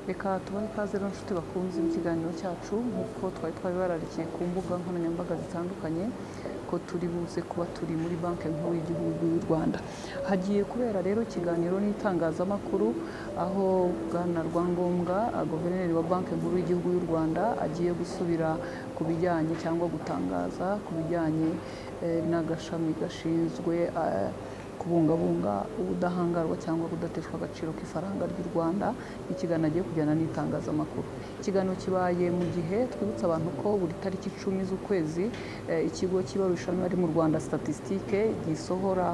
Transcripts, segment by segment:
Reka tubone ikaze rero nshuti bakunze ikiganiro cyacu nk'uko twari bararikiye ku mbuga nkoranyambaga zitandukanye ko turi buze kuba turi muri banki nkuru y'igihugu y'u Rwanda. Hagiye kubera rero ikiganiro n'itangazamakuru aho Bwana Rwangombwa guverineri wa banki nkuru y'igihugu y'u Rwanda agiye gusubira ku bijyanye cyangwa gutangaza ku bijyanye n'agashami gashinzwe kubungabunga ubudahangarwa cyangwa kudateshwa agaciro k'ifaranga ry'u Rwanda. Ikiganiro agiye kujyana n'itangazamakuru. Ikiganiro kibaye mu gihe twibutsa abantu ko buri tariki 10 z'ukwezi ikigo cy'ibarurishamibare mu Rwanda statistique gisohora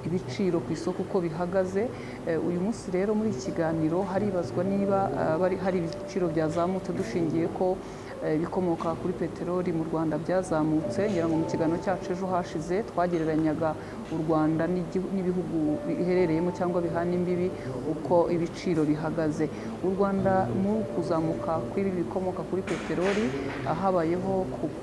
ibiciro ku isoko uko bihagaze. Uyu munsi rero muri iki kiganiro haribazwa niba hari ibiciro byazamutse dushingiye ko ibikomoka kuri peteroli mu Rwanda byazamutse. Ngira ngo mu kiganiro cyacu ejo hashize twagereranyaga u Rwanda n'ibihugu biherereyemo cyangwa bihana imbibi uko ibiciro bihagaze. U Rwanda mu kuzamuka kw'ibi bikomoka kuri peteroli habayeho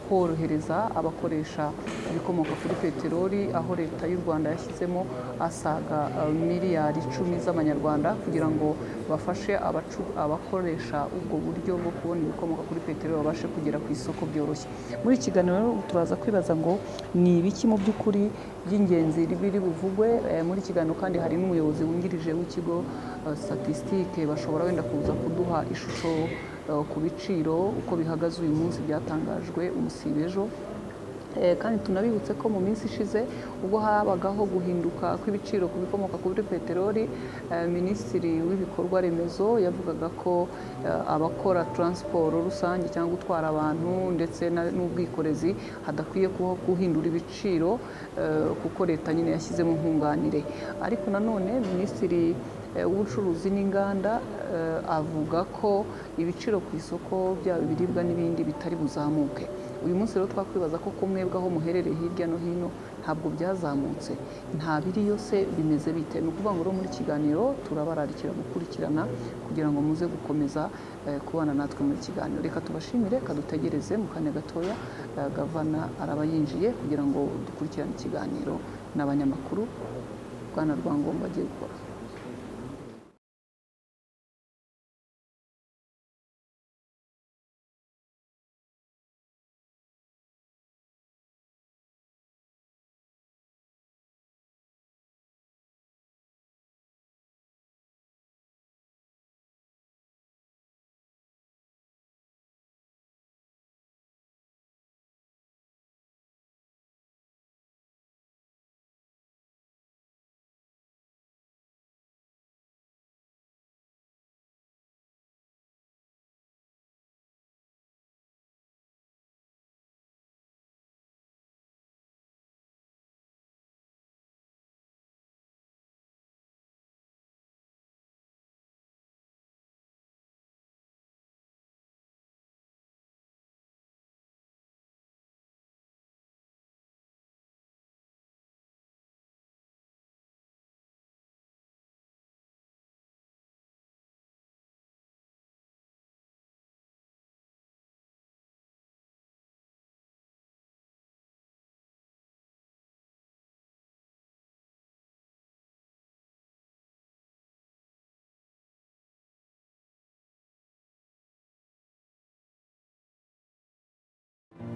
korohereza abakoresha ibikomoka kuri peteroli, aho leta y'u Rwanda yashyizemo asaga miliyari 10 z'amanyarwanda kugira ngo bafashe abakoresha ubwo buryo bwo kubona ibikomoka kuri peteroli babashe kugera ku isoko byoroshye. Muri iki kiganiro turaza kwibaza ngo ni ibiki mu by'ukuri by'ingenzi biri buvugwe muri kiganiro, kandi hari n'umuyobozi wungirije w'ikigo statistique bashobora wenda kuza kuduha ishusho ku biciro uko bihagaze uyu munsi byatangajwe umusibe ejo. Kandi tunabibutse ko mu minsi ishize ubwo habagaho guhinduka kw'ibiciro ku bikomoka kuri peteroli, minisitiri w'ibikorwa remezo yavugaga ko abakora transport rusange cyangwa gutwara abantu ndetse n'ubwikorezi hadakwiye guhindura ibiciro kuko leta nyine yashyizemo nkunganire. Ariko nanone minisitiri w'ubucuruzi n'inganda avuga ko ibiciro ku isoko byaba ibiribwa n'ibindi bitari buzamuke. Uyu munsi rero twakwibaza ko kumwebwe aho muherereye hirya no hino ntabwo byazamutse, nta biri yose bimeze bite. Ni ukuvuga ngo muri kiganiro turabararikira gukurikirana kugira ngo muze gukomeza kubana natwe muri kiganiro. Reka tubashimire, kadutegereze mu kanya gatoya gavana araba yinjiye kugira ngo dukurikirane ikiganiro n'abanyamakuru Bwana Rwangombwa agiye gukora.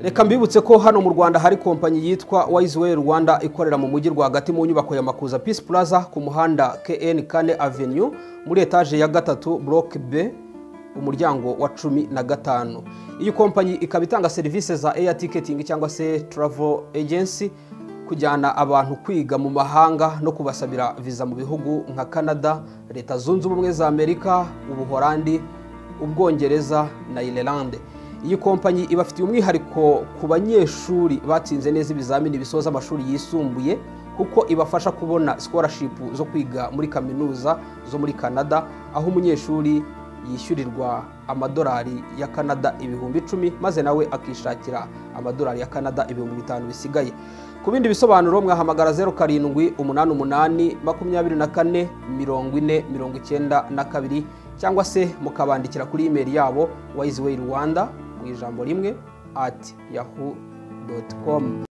Reka mbibutse ko hano mu Rwanda hari kompanyi yitwa Rwanda ikorera mu mujyi rwagati mu nyubako ya Makuza Peace Plaza ku muhanda KN 4 Avenue muri etage ya 3 Block B umuryango wa 15. Iyi kompanyi ikaba itanga services za air ticketing cyangwa se travel agency, kujyana abantu kwiga mu mahanga no kubasabira visa mu bihugu nka Canada, Leta Zunze Ubumwe za Amerika, Ubuholandi, Ubwongereza na Ireland. Iyi kompanyi ibafitiye umwihariko ku banyeshuri batsinze neza ibizamini bisoza amashuri yisumbuye, kuko ibafasha kubona scholarship zo kwiga muri kaminuza zo muri Canada, aho umunyeshuri yishyurirwa amadolari ya Canada 10,000 maze nawe akishakira amadolari ya Canada 5,000 bisigaye. Ku bindi bisobanuro mwahamagara 0788444092 cyangwa se mukabandikira kuri email yabo wiserwanda mu ijambo rimwe @yahoo.com.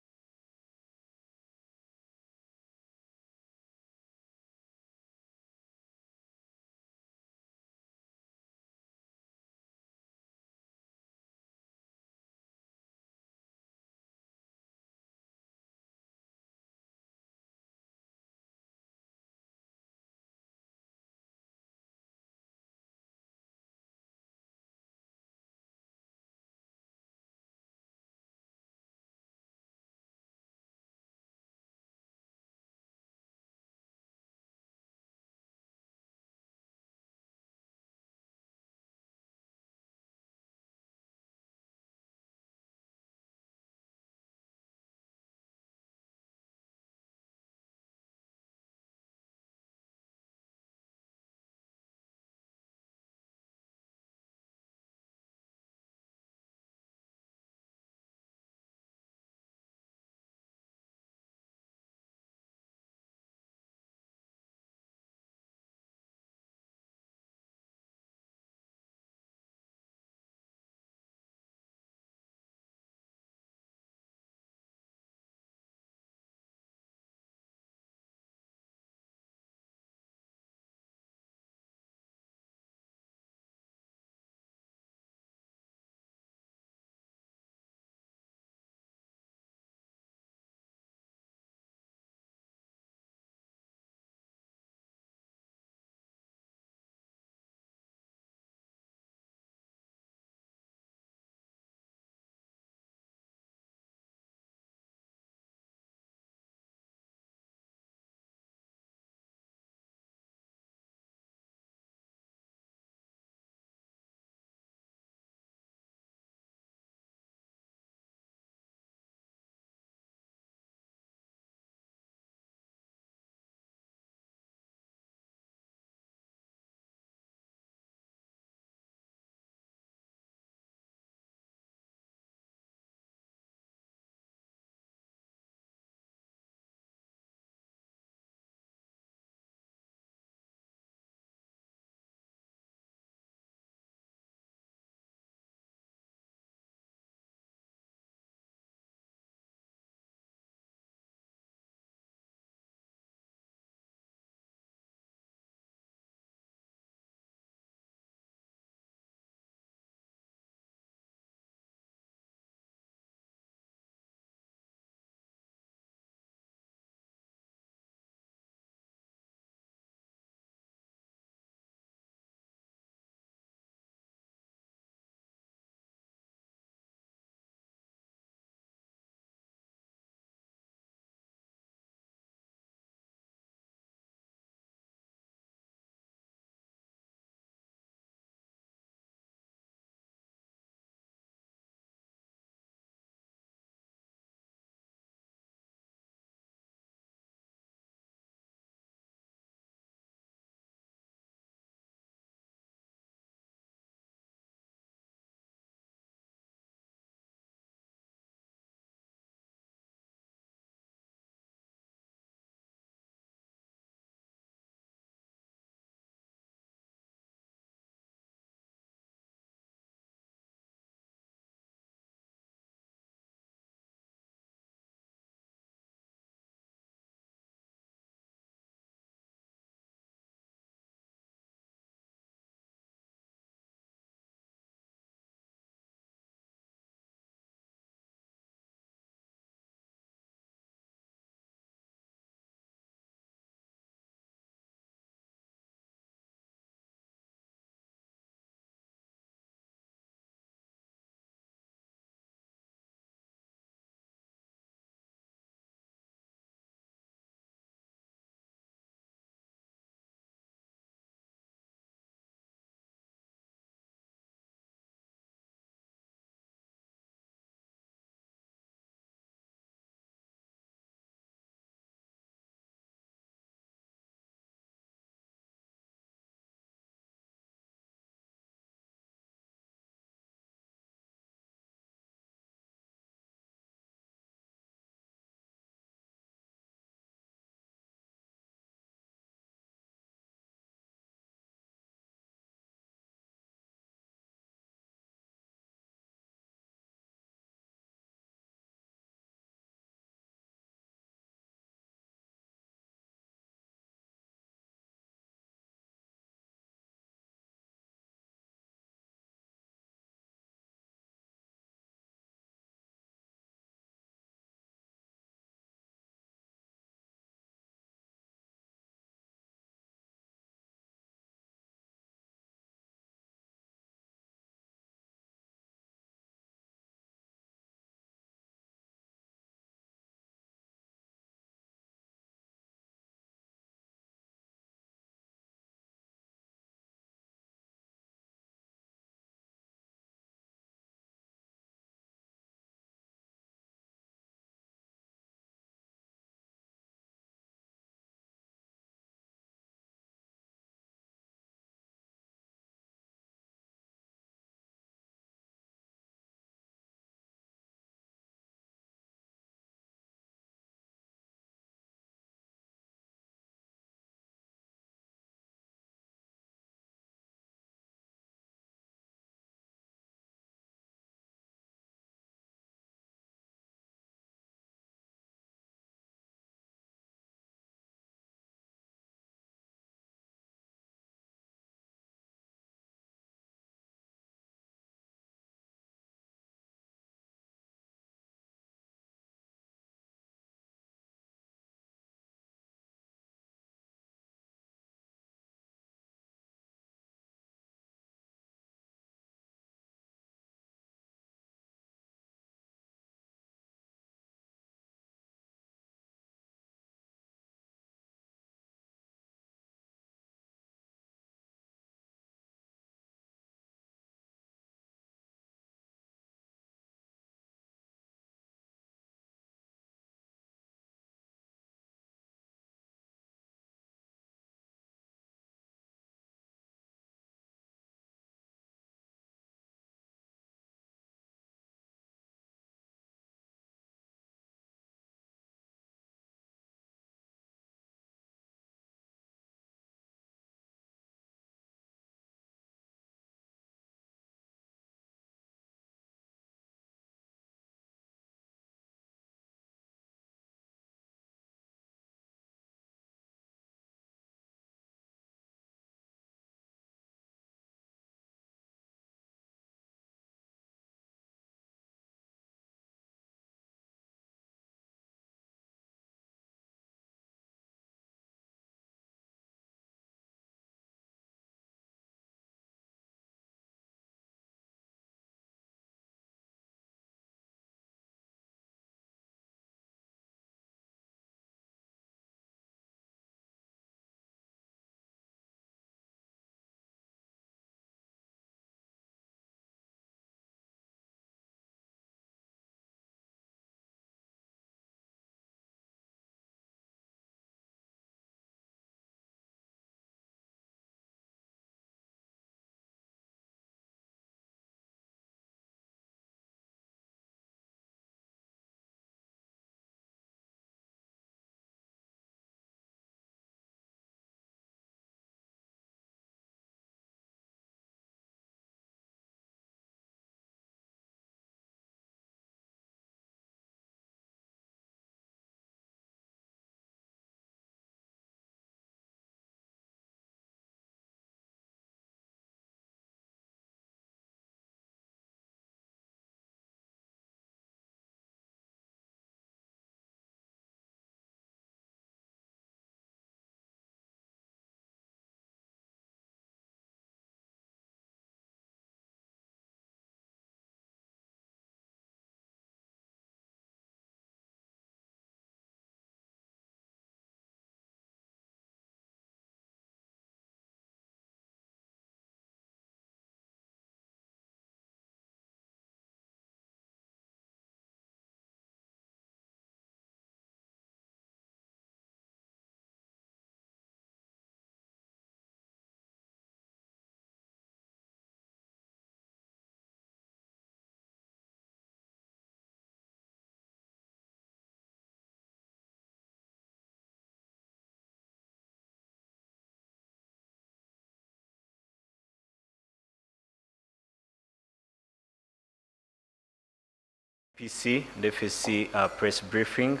PC, the FSC press briefing.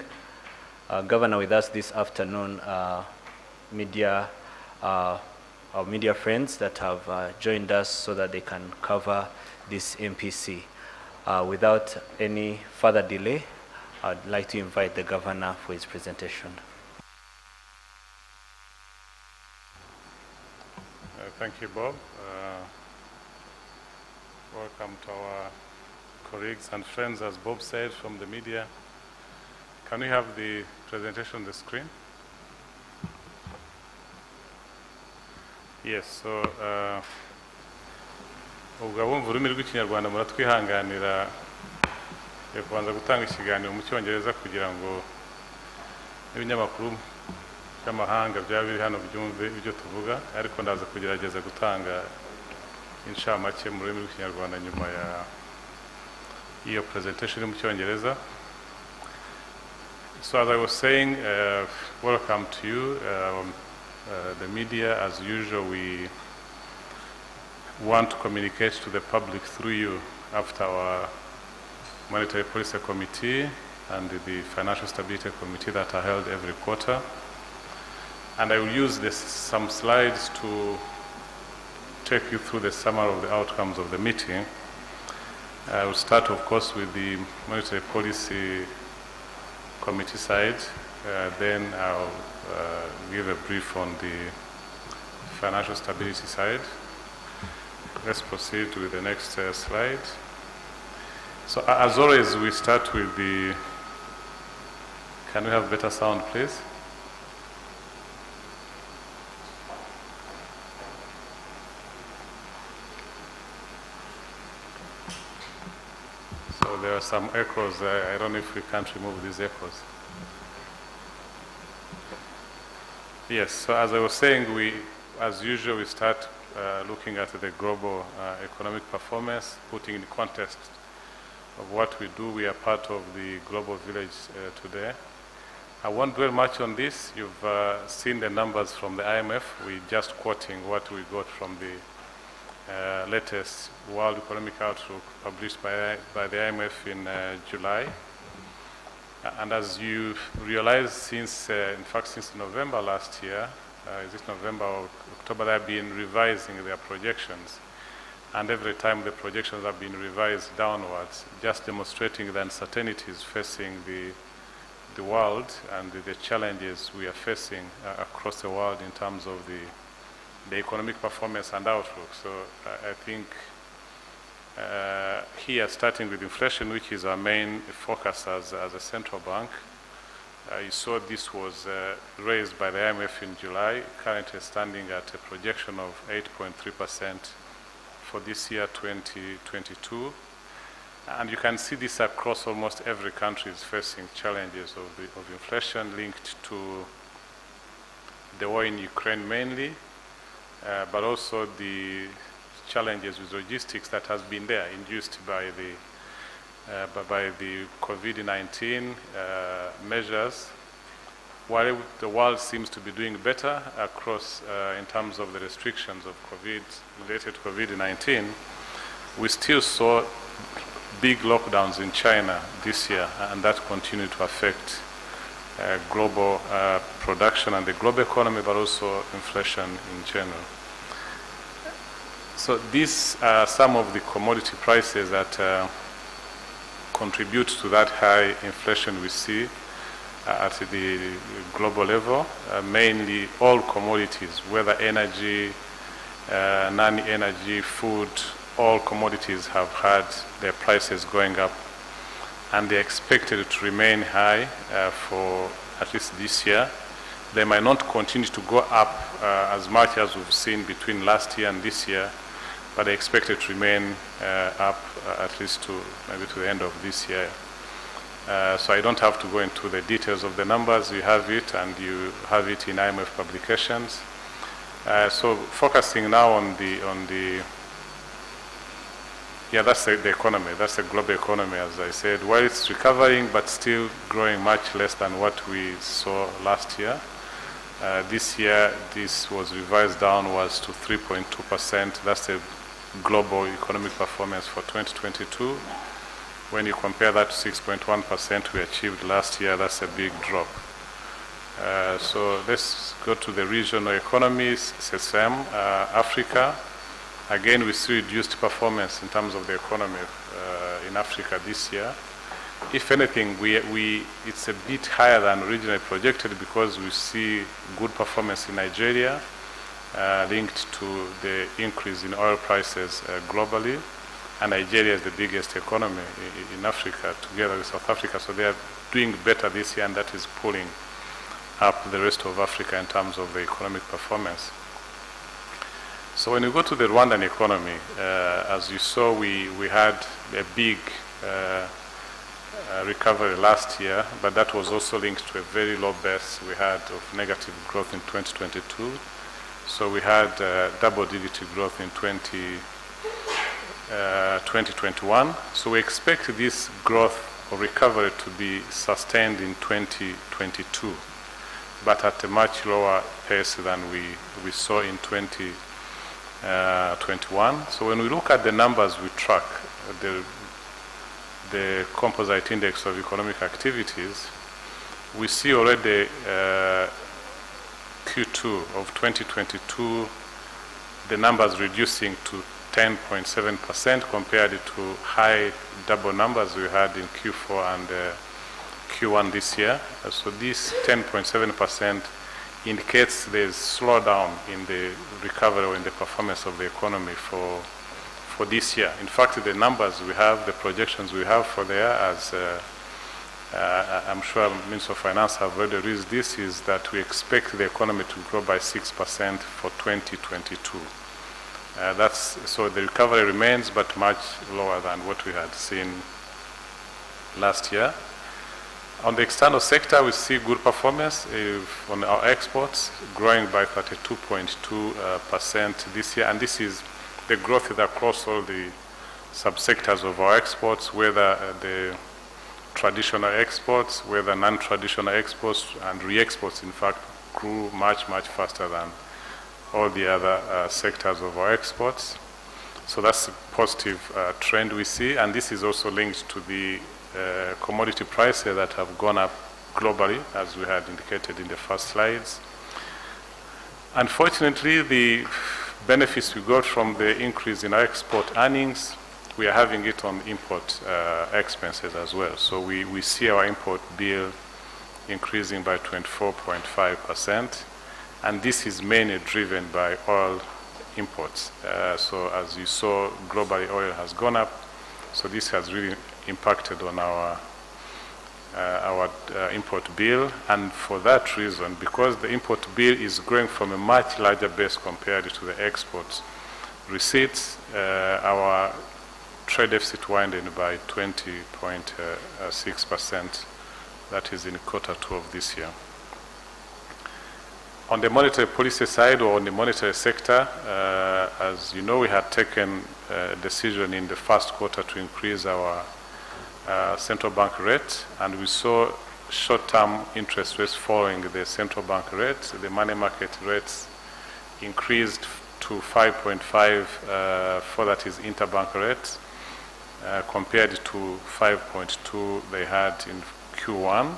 Governor with us this afternoon, media, our media friends that have joined us so that they can cover this MPC. Without any further delay, I'd like to invite the governor for his presentation. Thank you, Bob. Welcome to our colleagues and friends, as Bob said, from the media. Can we have the presentation on the screen? Yes, so ubwo abumva ururimi rw'ikinyarwanda muratwihanganira kubanza gutanga ikiganiro mu cyongereza kugira ngo n'ibinyamakuru by'amahanga byaba biri hano byumve ibyo tuvuga, ariko ndaza kugerageza gutanga inshamake mu rurimi rw'ikinyarwanda nyuma ya iyo presentation mu cyongereza. So as I was saying, welcome to you, the media. As usual, we want to communicate to the public through you after our Monetary Policy Committee and the Financial Stability Committee that are held every quarter. And I will use some slides to take you through the summary of the outcomes of the meeting. I will start, of course, with the Monetary Policy Committee side. Then I'll give a brief on the financial stability side. Let's proceed with the next slide. So as always, we start with the, can we have better sound, please? So there are some echoes. I don't know if we can't remove these echoes. Yes, so as I was saying, as usual, we start looking at the global economic performance, putting in context of what we do. We are part of the global village today. I won't dwell much on this. You've seen the numbers from the IMF. We're just quoting what we got from the latest World Economic Outlook published by the IMF in July. And as you realize, since November last year, is it November or October, they have been revising their projections. And every time the projections have been revised downwards, just demonstrating the uncertainties facing the world and the challenges we are facing across the world in terms of the economic performance and outlook. So I think here, starting with inflation, which is our main focus as a central bank, you saw this was raised by the IMF in July, currently standing at a projection of 8.3% for this year, 2022. And you can see this across almost every country is facing challenges of inflation linked to the war in Ukraine mainly, but also the challenges with logistics that has been there, induced by the COVID-19 measures. While the world seems to be doing better across in terms of the restrictions of related to COVID-19, we still saw big lockdowns in China this year, and that continued to affect global production and the global economy, but also inflation in general. So these are some of the commodity prices that contribute to that high inflation we see at the global level. Mainly all commodities, whether energy, non-energy, food, all commodities have had their prices going up, and they're expected to remain high for at least this year. They might not continue to go up as much as we've seen between last year and this year, but they're expected to remain up at least maybe to the end of this year. So I don't have to go into the details of the numbers. You have it, and you have it in IMF publications. So focusing now on the that's the economy. That's the global economy, as I said. While it's recovering, but still growing much less than what we saw last year. This year, this was revised downwards to 3.2%. That's the global economic performance for 2022. When you compare that to 6.1% we achieved last year, that's a big drop. So let's go to the regional economies, SSM, Africa. Again, we see reduced performance in terms of the economy in Africa this year. If anything, it's a bit higher than originally projected because we see good performance in Nigeria, linked to the increase in oil prices globally. And Nigeria is the biggest economy in Africa, together with South Africa. So they are doing better this year, and that is pulling up the rest of Africa in terms of the economic performance. So when you go to the Rwandan economy, as you saw, we had a big recovery last year, but that was also linked to a very low base we had of negative growth in 2022. So we had double-digit growth in 2021. So we expect this growth or recovery to be sustained in 2022, but at a much lower pace than we saw in 2021. So when we look at the numbers we track, the composite index of economic activities, we see already Q2 of 2022, the numbers reducing to 10.7% compared to high double numbers we had in Q4 and Q1 this year. So this 10.7% indicates there's slowdown in the recovery or in the performance of the economy for this year. In fact, the numbers we have, the projections we have for the year, as I'm sure Minister of Finance have already raised this, is that we expect the economy to grow by 6% for 2022. So the recovery remains, but much lower than what we had seen last year. On the external sector, we see good performance on our exports, growing by 32.2% this year, and this is the growth is across all the subsectors of our exports, whether the traditional exports, whether non-traditional exports, and re-exports, in fact, grew much, much faster than all the other sectors of our exports. So that's a positive trend we see, and this is also linked to the commodity prices that have gone up globally, as we had indicated in the first slides. Unfortunately, the benefits we got from the increase in our export earnings, we are having it on import expenses as well. So we see our import bill increasing by 24.5%, and this is mainly driven by oil imports. So as you saw, globally oil has gone up, so this has really impacted on our import bill, and for that reason, because the import bill is growing from a much larger base compared to the export receipts, our trade deficit widened by 20.6%. That is in Q2 of this year. On the monetary policy side, or on the monetary sector, as you know, we had taken a decision in the first quarter to increase our central bank rate, and we saw short-term interest rates following the central bank rate. The money market rates increased to 5.5 for that is interbank rates, compared to 5.2 they had in Q1.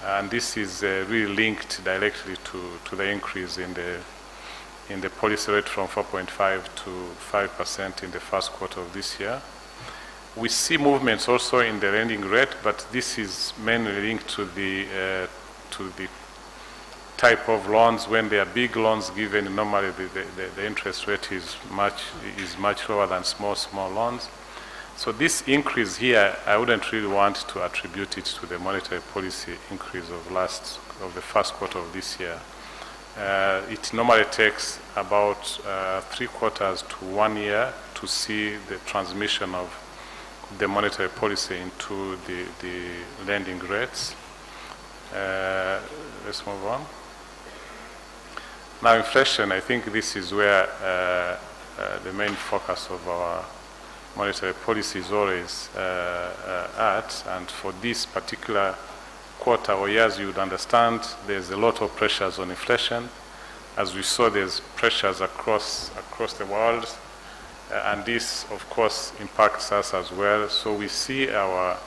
And this is really linked directly to the increase in the policy rate from 4.5 to 5% in the first quarter of this year. We see movements also in the lending rate, but this is mainly linked to the type of loans. When they are big loans given, normally the interest rate is much lower than small loans. So this increase here, I wouldn't really want to attribute it to the monetary policy increase of the first quarter of this year. It normally takes about 3 quarters to 1 year to see the transmission of the monetary policy into the lending rates. Let's move on. Now, inflation, I think this is where the main focus of our monetary policy is always at, and for this particular quarter or years, you would understand there's a lot of pressures on inflation. As we saw, there's pressures across the world. and this, of course, impacts us as well. So we see our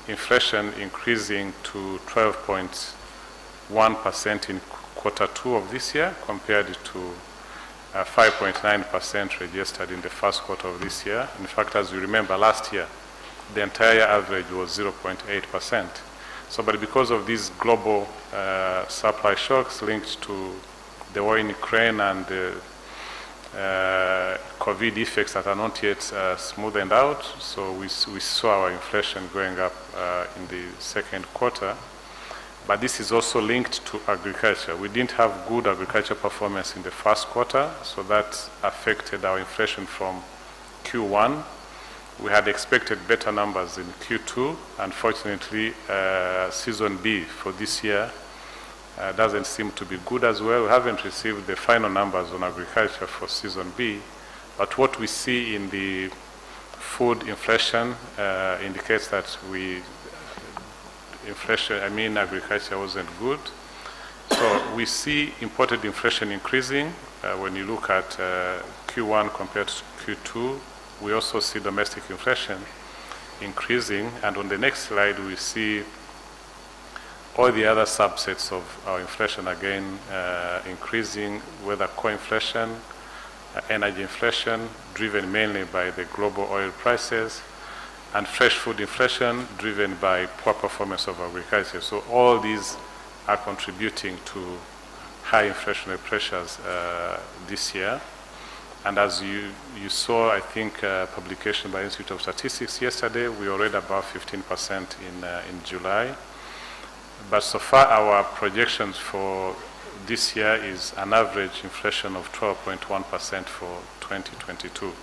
inflation increasing to 12.1% in Q2 of this year, compared to 5.9% registered in the first quarter of this year. In fact, as you remember, last year, the entire average was 0.8%. So, but because of these global supply shocks linked to the war in Ukraine and the COVID effects that are not yet smoothened out, so we saw our inflation going up in the second quarter. But this is also linked to agriculture. We didn't have good agriculture performance in the first quarter, so that affected our inflation from Q1. We had expected better numbers in Q2. Unfortunately, season B for this year doesn't seem to be good as well. We haven't received the final numbers on agriculture for season B, but what we see in the food inflation indicates that agriculture wasn't good. So we see imported inflation increasing. When you look at Q1 compared to Q2, we also see domestic inflation increasing. And on the next slide, we see all the other subsets of our inflation again increasing, whether core inflation, energy inflation, driven mainly by the global oil prices, and fresh food inflation driven by poor performance of agriculture. So all these are contributing to high inflationary pressures this year. And as you saw, I think, publication by Institute of Statistics yesterday, we are already above 15% in July. But so far, our projections for this year is an average inflation of 12.1% for 2022.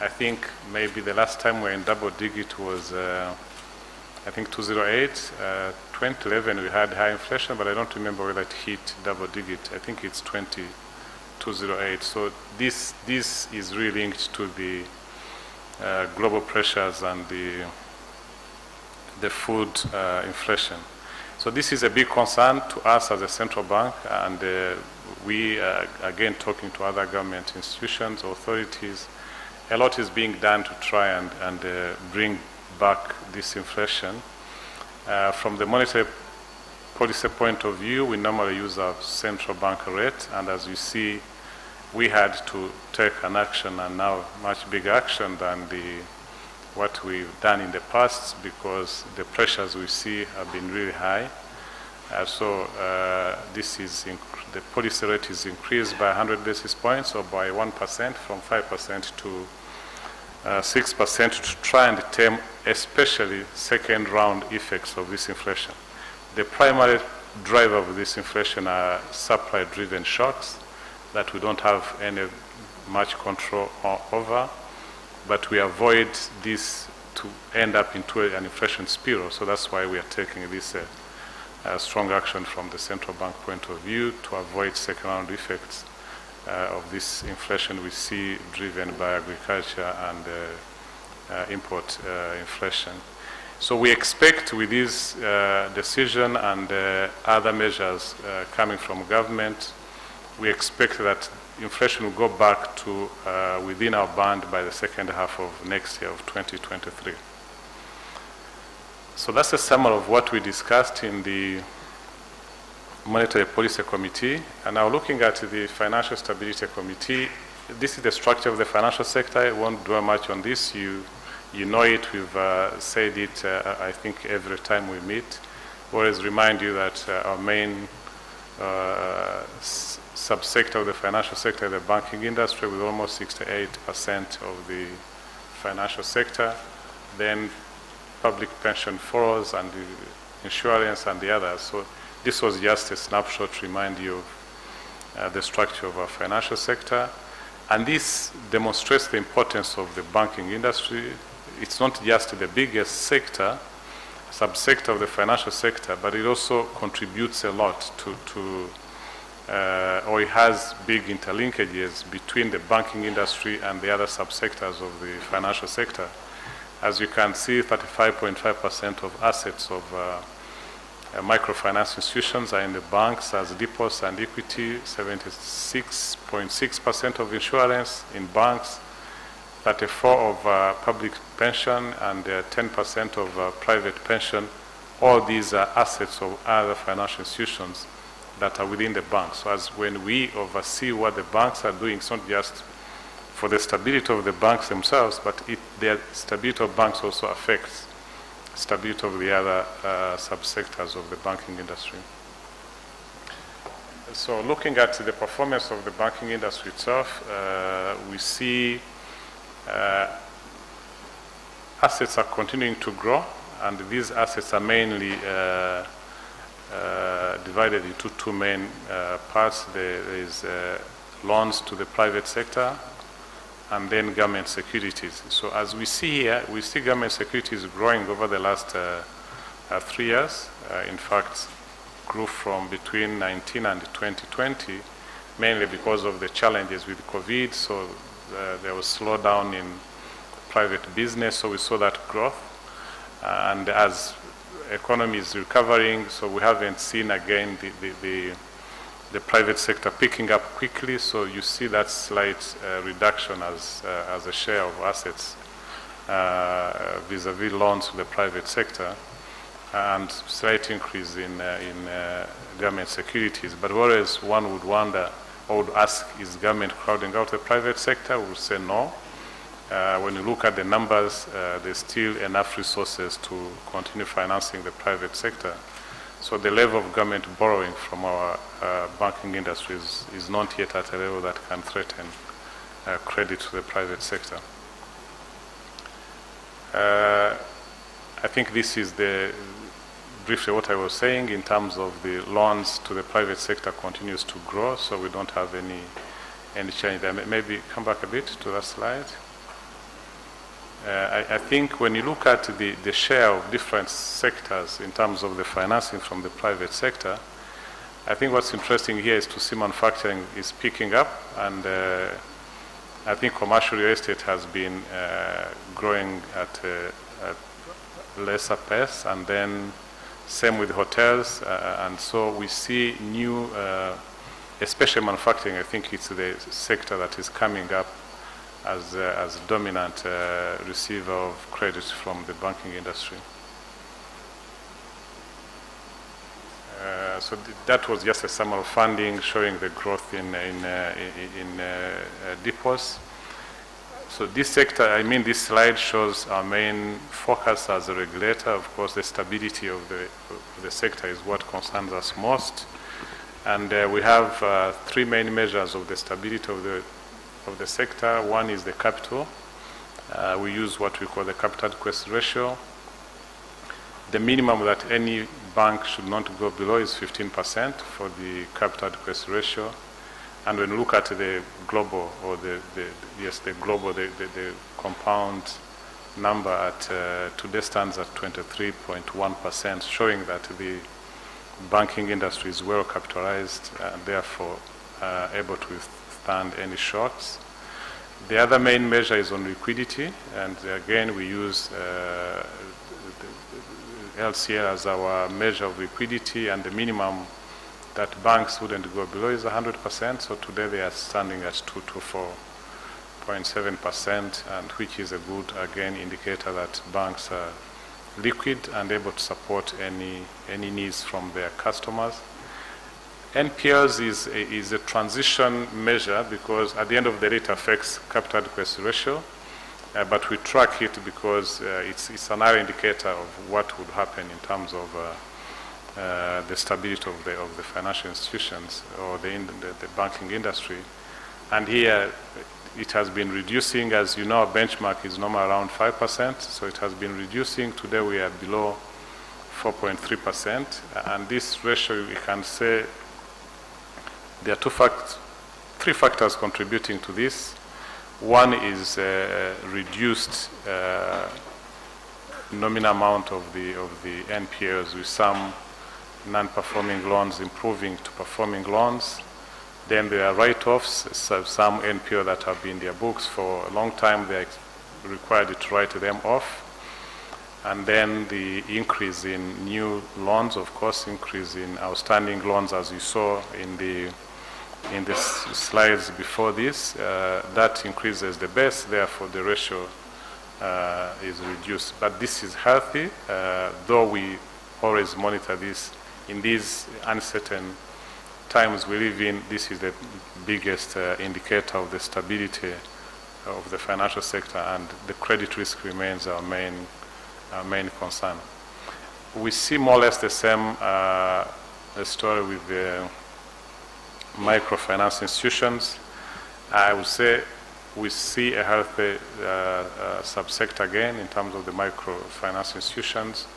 I think maybe the last time we were in double digit was, I think, 2008. 2011 we had high inflation, but I don't remember whether it hit double digit. I think it's 2008. So this is really linked to the global pressures and the food inflation. So this is a big concern to us as a central bank, and we are again talking to other government institutions, authorities. A lot is being done to try and bring back this inflation. From the monetary policy point of view, we normally use our central bank rate, and as you see, we had to take an action, and now much bigger action than what we've done in the past, because the pressures we see have been really high. The policy rate is increased by 100 basis points, or by 1%, from 5% to 6%, to try and tame especially second round effects of this inflation. The primary driver of this inflation are supply driven shocks that we don't have any much control over, but we avoid this to end up into an inflation spiral. So that's why we are taking this strong action from the central bank point of view to avoid second round effects of this inflation we see driven by agriculture and import inflation. So we expect with this decision and other measures coming from government, we expect that inflation will go back to within our band by the second half of next year of 2023. So that's a summary of what we discussed in the Monetary Policy Committee. And now looking at the Financial Stability Committee, this is the structure of the financial sector. I won't dwell much on this. You know it. We've said it, I think, every time we meet. We always remind you that our main subsector of the financial sector is the banking industry, with almost 68% of the financial sector. Then public pension funds and the insurance and the others. So this was just a snapshot to remind you of the structure of our financial sector. And this demonstrates the importance of the banking industry. It's not just the biggest sector, subsector of the financial sector, but it also contributes a lot or it has big interlinkages between the banking industry and the other subsectors of the financial sector. As you can see, 35.5% of assets of microfinance institutions are in the banks as deposits and equity, 76.6% of insurance in banks, 34% of public pension, and 10% of private pension. All these are assets of other financial institutions that are within the bank. So as when we oversee what the banks are doing, it's not just for the stability of the banks themselves, but the stability of banks also affects stability of the other subsectors of the banking industry. So looking at the performance of the banking industry itself, we see assets are continuing to grow, and these assets are mainly divided into two main parts. There is loans to the private sector, and then government securities. So as we see here, we see government securities growing over the last 3 years. In fact, grew from between 19 and 2020, mainly because of the challenges with COVID. So there was slowdown in private business, so we saw that growth. And as economy is recovering, so we haven't seen again the private sector picking up quickly, so you see that slight reduction as a share of assets vis-a-vis loans to the private sector, and slight increase in government securities. But whereas one would wonder or would ask, is government crowding out the private sector? We would say no. When you look at the numbers, there's still enough resources to continue financing the private sector. So the level of government borrowing from our banking industry is not yet at a level that can threaten credit to the private sector. I think this is briefly what I was saying in terms of the loans to the private sector continues to grow, so we don't have any change there. Maybe come back a bit to that slide. I think when you look at the share of different sectors in terms of the financing from the private sector, I think what's interesting here is to see manufacturing is picking up, and I think commercial real estate has been growing at a lesser pace, and then same with hotels, and so we see new, especially manufacturing. I think it's the sector that is coming up as a dominant receiver of credit from the banking industry. So that was just a summary of funding showing the growth in deposits. So this sector, this slide shows our main focus as a regulator. Of course, the stability of the sector is what concerns us most. And we have three main measures of the stability of the sector. One is the capital. We use what we call the capital adequacy ratio. The minimum that any bank should not go below is 15% for the capital adequacy ratio. And when you look at the global, or the compound number at today stands at 23.1%, showing that the banking industry is well capitalized and therefore able to withstand any shocks. The other main measure is on liquidity, and again we use LCR as our measure of liquidity, and the minimum that banks wouldn't go below is 100%. So today they are standing at 224.7%, and which is a good, again, indicator that banks are liquid and able to support any needs from their customers. NPLs is a transition measure because at the end of the day it affects capital adequacy ratio, but we track it because it's another indicator of what would happen in terms of the stability of the financial institutions or the banking industry. And here it has been reducing. As you know, our benchmark is normally around 5%, so it has been reducing. Today we are below 4.3%, and this ratio, we can say there are three factors contributing to this. One is reduced nominal amount of the NPLs, with some non-performing loans improving to performing loans. Then there are write-offs. So some NPL that have been in their books for a long time, they are required to write them off. And then the increase in new loans, of course, increase in outstanding loans, as you saw in the in the slides before this, that increases the base, therefore the ratio is reduced. But this is healthy, though we always monitor this. In these uncertain times we live in, this is the biggest indicator of the stability of the financial sector, and the credit risk remains our main concern. We see more or less the same story with the microfinance institutions. I would say we see a healthy subsector again in terms of the microfinance institutions,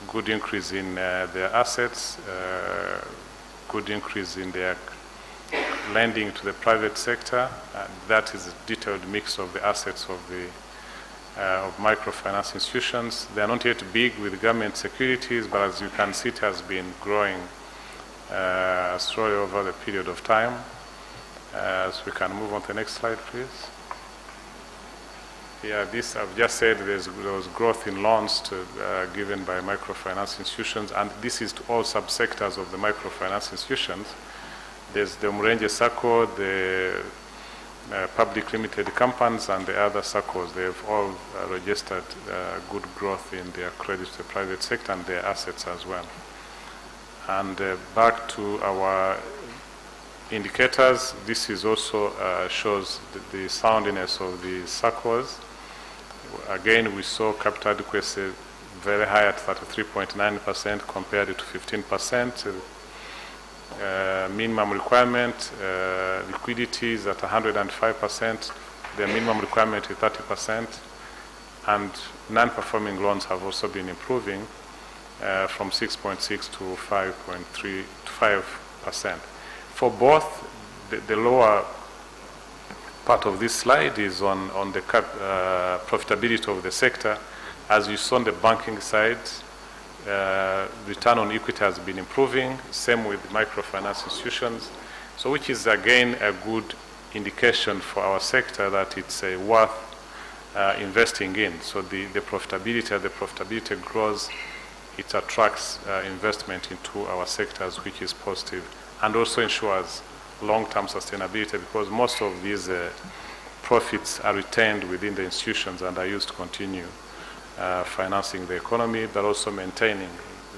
good increase in their assets, good increase in their lending to the private sector. That is a detailed mix of the assets of the of microfinance institutions. They are not yet big with government securities, but as you can see, it has been growing slowly over the period of time. So we can move on to the next slide, please. Yeah, this I've just said there was growth in loans given by microfinance institutions, and this is to all subsectors of the microfinance institutions. There's the Murenje Sacco, the public limited companies, and the other SACCOs. They've all registered good growth in their credit to the private sector and their assets as well. And back to our indicators, this is also shows the soundness of the SACCOs. Again, we saw capital adequacy very high at 33.9% compared to 15%. Minimum requirement, liquidity is at 105%. The minimum requirement is 30%. And non-performing loans have also been improving from 6.6 to 5.3 to 5%. For both, the lower part of this slide is on the profitability of the sector. As you saw on the banking side, return on equity has been improving, same with microfinance institutions, so which is again a good indication for our sector that it's worth investing in. So the profitability, as the profitability grows, it attracts investment into our sectors, which is positive, and also ensures long-term sustainability, because most of these profits are retained within the institutions and are used to continue financing the economy, but also maintaining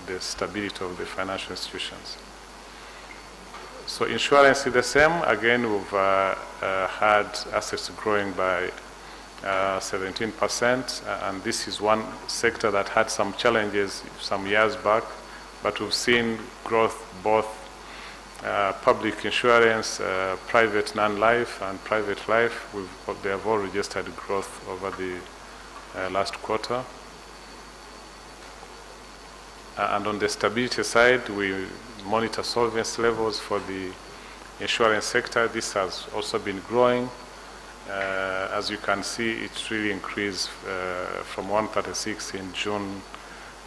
the stability of the financial institutions. So insurance is the same. Again, we've had assets growing by 17%, and this is one sector that had some challenges some years back, but we've seen growth both public insurance, private non-life, and private life. They have all registered growth over the last quarter. And on the stability side, we monitor solvency levels for the insurance sector. This has also been growing. As you can see, it really increased from 136 in June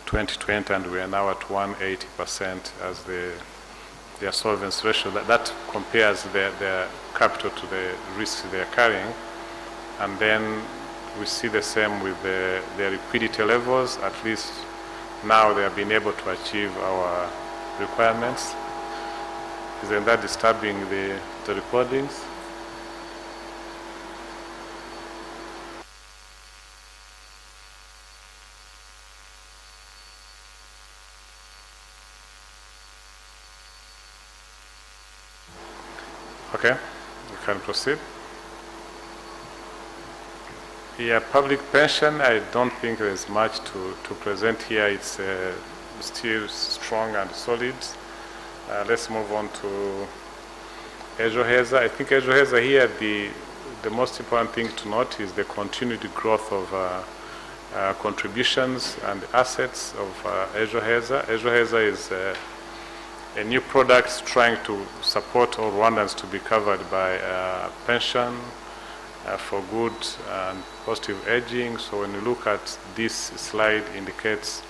2020, and we are now at 180% as their solvency ratio. That compares their capital to the risks they are carrying. And then we see the same with their liquidity levels. At least now they have been able to achieve our requirements. Isn't that disturbing the recordings? Okay, we can proceed. Yeah, public pension, I don't think there's much to present here. It's still strong and solid. Let's move on to Ejo Heza. I think Ejo Heza here, the most important thing to note is the continued growth of contributions and assets of Ejo Heza. Ejo Heza is a new product trying to support all Rwandans to be covered by pension for good and positive aging. So when you look at this slide, indicates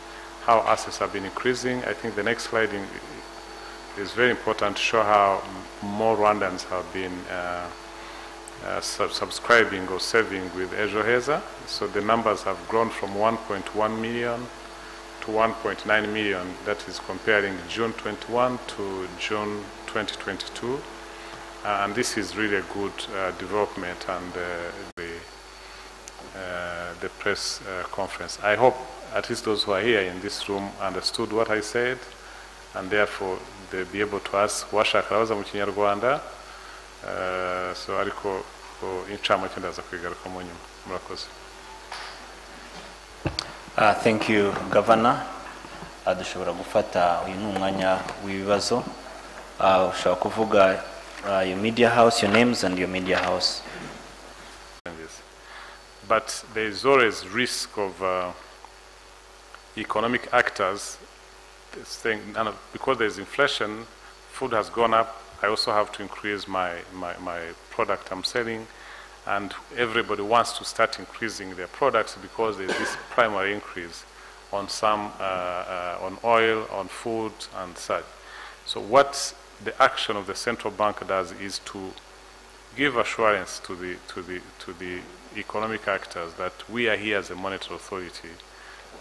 how assets have been increasing. I think the next slide is very important to show how more Rwandans have been subscribing or saving with Ejo Heza. So the numbers have grown from 1.1 million to 1.9 million. That is comparing June 21 to June 2022. And this is really a good development, and the press conference. I hope at least those who are here in this room understood what I said, and therefore they'll be able to ask washaka baza mu Kinyarwanda. So ariko incamake ndaza kwigaruka mu nyuma. Murakoze. Thank you, Governor. Dushobora gufata uyu n'umwanya w'ibibazo. Ushobora kuvuga your media house, your names and your media house. But there is always risk of economic actors saying, because there is inflation, food has gone up, I also have to increase my product I'm selling, and everybody wants to start increasing their products because there is this primary increase on some, on oil, on food, and such. So what the action of the central bank does is to give assurance to the economic actors that we are here as a monetary authority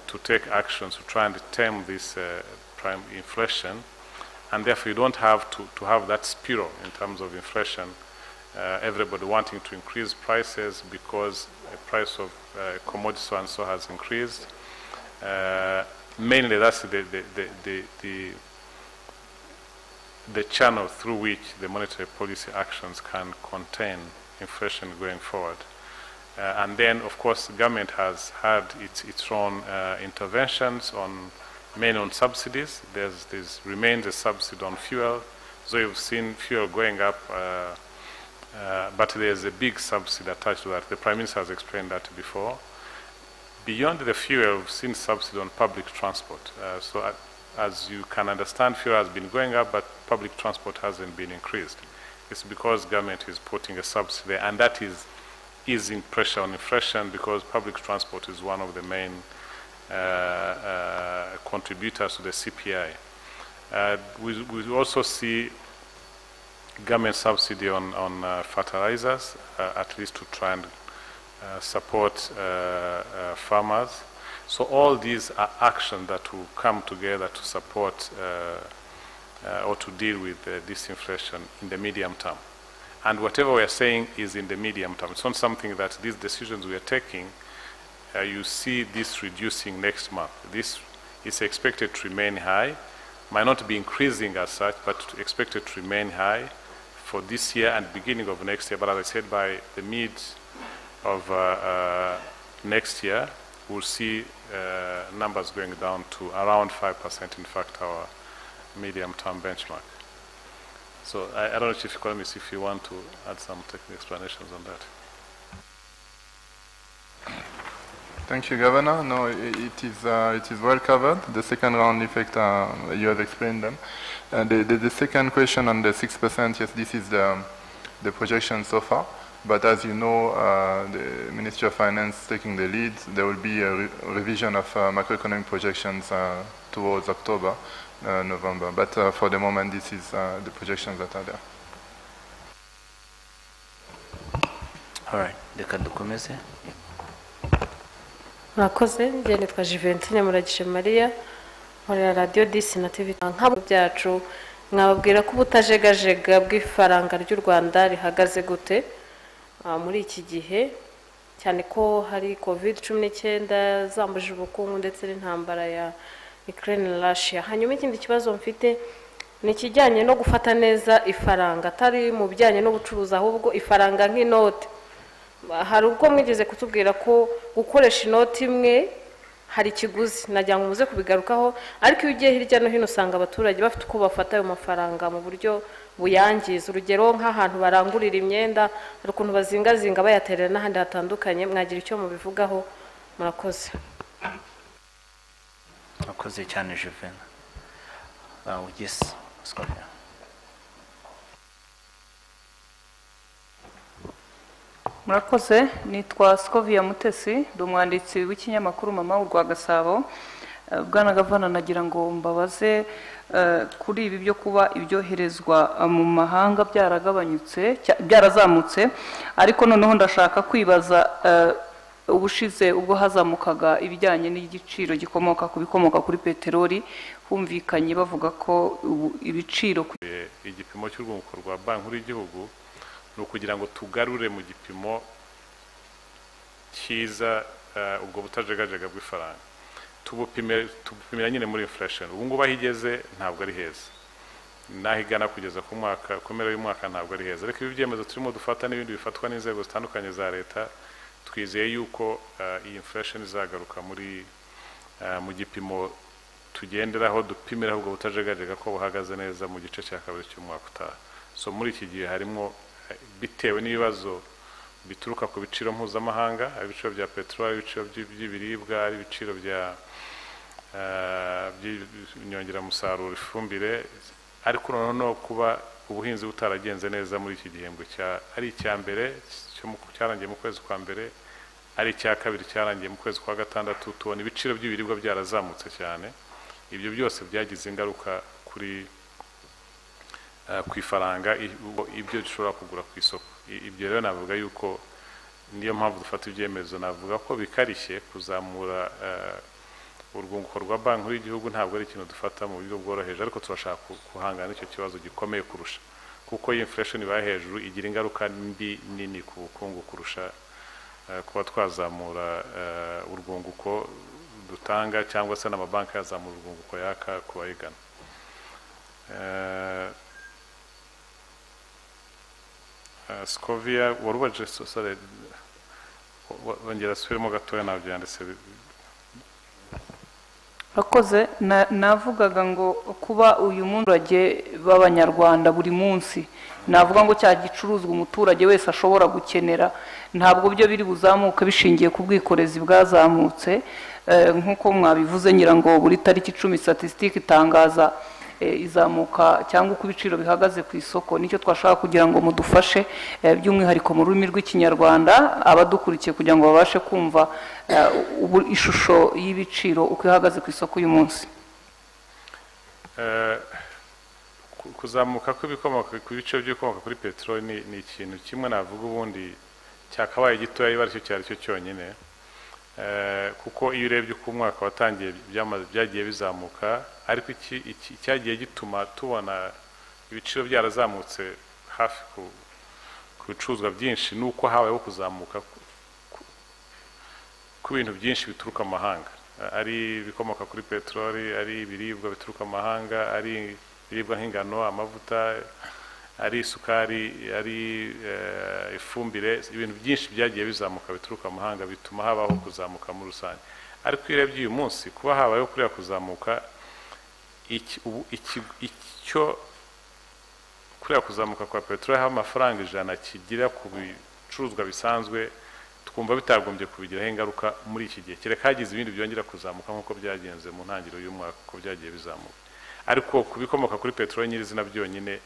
to take actions to try and tame this prime inflation, and therefore you don't have to have that spiral in terms of inflation, everybody wanting to increase prices because the price of commodities so and so has increased. Mainly that's the channel through which the monetary policy actions can contain inflation going forward. And then, of course, the government has had its own interventions mainly on subsidies. There's remains a subsidy on fuel. So you've seen fuel going up, but there's a big subsidy attached to that. The Prime Minister has explained that before. Beyond the fuel, we've seen subsidy on public transport. So as you can understand, fuel has been going up, but public transport hasn't been increased. It's because government is putting a subsidy, and that is easing pressure on inflation because public transport is one of the main contributors to the CPI. We also see government subsidy on fertilizers, at least to try and support farmers. So all these are actions that will come together to support or to deal with this inflation in the medium term. And whatever we are saying is in the medium term. It's not something that these decisions we are taking, you see this reducing next month. This is expected to remain high, might not be increasing as such, but expected to remain high for this year and beginning of next year. But as I said, by the mid of next year, we'll see numbers going down to around 5%, in fact, our medium-term benchmark. So I don't know, Chief Economist, if you want to add some technical explanations on that. Thank you, Governor. No, it is well covered. The second round effect, you have explained them. The second question on the 6%, yes, this is the projection so far. But as you know, the Ministry of Finance taking the lead, there will be a revision of macroeconomic projections towards October, November. But for the moment, this is the projections that are there. All right. Dukomeze. Murakoze, njye nitwa Juventine Muragishe Maria, nkorera Radio DC na TV. Nk'abo byacu mwababwira ko ubutajegajega bw'ifaranga ry'u Rwanda rihagaze gute muri iki gihe, cyane ko hari COVID-19 zambuje ubukungu ndetse n'intambara ya Ukraine na Russia. Hanyuma ikindi kibazo mfite ni kijyanye no gufata neza ifaranga, atari mu bijyanye no gucuruza, ahubwo ifaranga nk'inote. Hari ubwo mwigeze kutubwira ko gukoresha inoti imwe hari ikiguzi, nagira ngo muze kubigarukaho, ariko iyo ugiye hirya no hino usanga abaturage bafite uko bafata ayo mafaranga mu buryo buyangiza. Urugero nk'ahantu barangurira imyenda, hari ukuntu bazingazinga bayaterera n'ahandi hatandukanye. Mwagira icyo mubivugaho? Murakoze. Murakoze cyane Juven. Yes, Scovia. Murakoze, nitwa Scovia Mutesi, ndi umwanditsi w'ikinyamakuru Mama w'u Rwagasabo. Bwana Gavana, nagira ngo mbabaze kuri ibi byo kuba ibyoherezwa mu mahanga byarazamutse, ariko noneho ndashaka kwibaza ubushize ubwo hazamukaga ibijyanye n'igiciro gikomoka ku bikomoka kuri peteroli humvikanye bavuga ko ibiciro igipimo cy'urwunguko rwa banki nkuru y'igihugu ni ukugira ngo tugarure mu gipimo cyiza ubwo butajegajega bw'ifaranga tubupimira nyine muri inflation ubu ngubu aho igeze ntabwo ari heza naho igana kugeza ku mwaka komera y'umwaka ntabwo ari heza ariko ibi byemezo turimo dufata n'ibindi bifatwa n'inzego zitandukanye za leta twizeye yuko iyi inflation izagaruka muri mu gipimo tugenderaho dupimiraho ubwo butajegajega ko buhagaze neza mu gice cya kabiri cy'umwaka utaha so muri iki gihe harimo bitewe n'ibibazo bituruka ku biciro mpuzamahanga ibiciro bya peteroli ibiciro by'ibiribwa ari ibiciro bya inyongeramusaruro ifumbire ariko noneho kuba ubuhinzi butaragenze neza muri iki gihembwe ari icya mbere cyarangiye mu kwezi kwa mbere ari icya kabiri cyarangiye mu kwezi kwa gatandatu tubona ibiciro by'ibiribwa byarazamutse cyane ibyo byose byagize ingaruka kuri ku ifaranga ibyo dushobora kugura ku isoko ibyo rero navuga yuko niyo mpamvu dufata ibyemezo navuga ko bikarishye kuzamura urwunguko rwa banki nkuru y'igihugu ntabwo ari ikintu dufata mu buryo bworoheje ariko turashaka guhangana n'icyo kibazo gikomeye kurusha kuko iyi inflation ibaye hejuru igira ingaruka mbi nini ku bukungu kurusha kuba twazamura urwunguko dutanga cyangwa se n'amabanki yazamura urwunguko yaka ku bayigana Scovia warubaje sosare bongera subiremo gatoya nabyo yanditse Akoze navugaga ngo kuba uyu munturage b'abanyarwanda buri munsi navuga ngo cya gicuruzwa umuturage wese ashobora gukenera ntabwo byo biri buzamuka bishingiye ku bwikorezi bwazamutse nk'uko mwabivuze nyirango buri tariki 10 statistique itangaza izamuka cyangwa uko ibiciro bihagaze ku isoko nicyo twashaka kugira ngo mudufashe by'umwihariko mu rurimi rw'ikinyarwanda abadukurikiye kugira ngo babashe kumva ishusho y'ibiciro uko ihagaze ku isoko uyu munsi kuzamuka kw'ibikomoka ku biciro by'ibikomoka kuri peteroli ni ikintu kimwe navuga ubundi cyakabaye gitoya iba aricyo cyari cyo cyonyine kuko iyo urebye uko umwaka watangiye byagiye bizamuka ariko cyagiye gituma tubona ibiciro byarazamutse hafi ku bicuruzwa byinshi nuko habayeho kuzamuka ku bintu byinshi bituruka amahanga ari ibikomoka kuri peteroli ari ibiribwa bituruka amahanga ari ibiribwa nk'ingano amavuta ari isukari ari ifumbire ibintu byinshi byagiye bizamuka bituruka amahanga bituma habaho kuzamuka muri rusange ariko iyo urebye uyu munsi kuba habayeho kuriya kuzamuka icyo kuriya kuzamuka kwa peteroli aho amafaranga 100 kigira ku bicuruzwa bisanzwe twumva bitagombye kubigiraho ingaruka muri iki gihe kereka hagize ibindi byongera kuzamuka nk'uko byagenze mu ntangiriro y'umwaka uko byagiye bizamuka ariko kubikomoka kuri peteroli nyirizina byonyine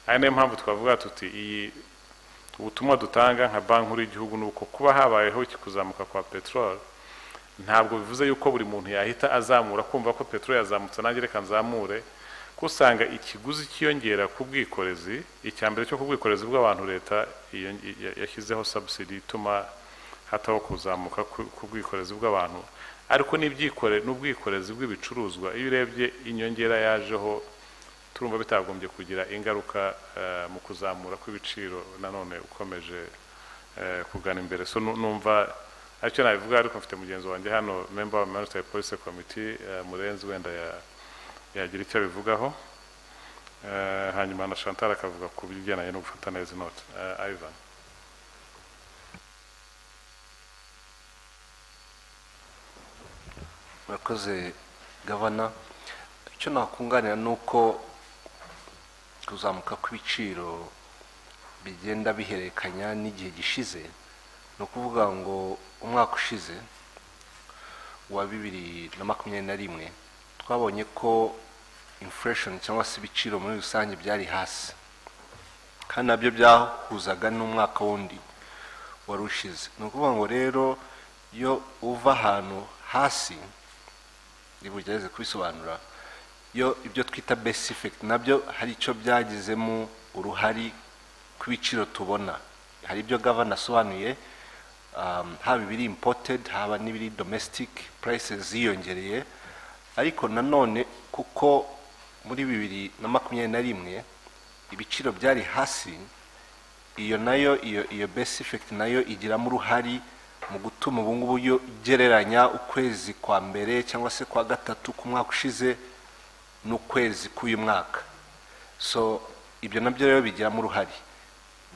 ari nayo mpamvu twavuga tuti iyi ubutumwa dutanga nka banki nkuru y'igihugu nuko kuba habayeho kuzamuka kwa peteroli ntabwo bivuze yuko buri muntu yahita azamura kumva ko peteroli yazamutse nanjye reka nzamure kusanga ikiguzi cyiyongera ku bwikorezi icyambere cyo ku bwikorezi bw'abantu leta yashyizeho subsidy ituma hataho kuzamuka ku bwikorezi bw'abantu ariko n'ubwikorezi bw'ibicuruzwa iyo urebye inyongera yajeho turumva bitagombye kugira ingaruka mu kuzamura kw'ibiciro nanone ukomeje kugana imbere so numva aricyo nabivuga ariko mfite mugenzi wanjye hano member wa Monetary Policy Committee Murenzi wenda yagira icyo bivugaho hanyuma na Chantal akavuga ku bijyanye no gufata neza note Ivan Murakoze Gavana icyo nakunganira nuko kuzamuka kw'ibiciro bigenda biherekanya n'igihe gishize no kuvuga ngo umwaka ushize wa 2021 twabonye ko inflation cyangwa se ibiciro muri rusange byari hasi kandi nabyo byahuzaga n'umwaka wundi wari ushize no kuvuga ngo rero yo uva ahantu hasi nibugereze kubisobanura yo ibyo twita base effect nabyo hari icyo byagizemo uruhari kw'ibiciro tubona hari ibyo Gavana asobanuye haba ibiri imported haba n'ibiri domestic prices ziyongereye, ariko nanone kuko muri 2021 ibiciro byari hasi, iyo base effect nayo igiramo uruhari mu gutuma ubu ngubu ugereranya ukwezi kwa mbere cyangwa se kwa gatatu ku mwaka ushize n'ukwezi k'uyu mwaka. So ibyo nabyo rero bigiramo uruhari,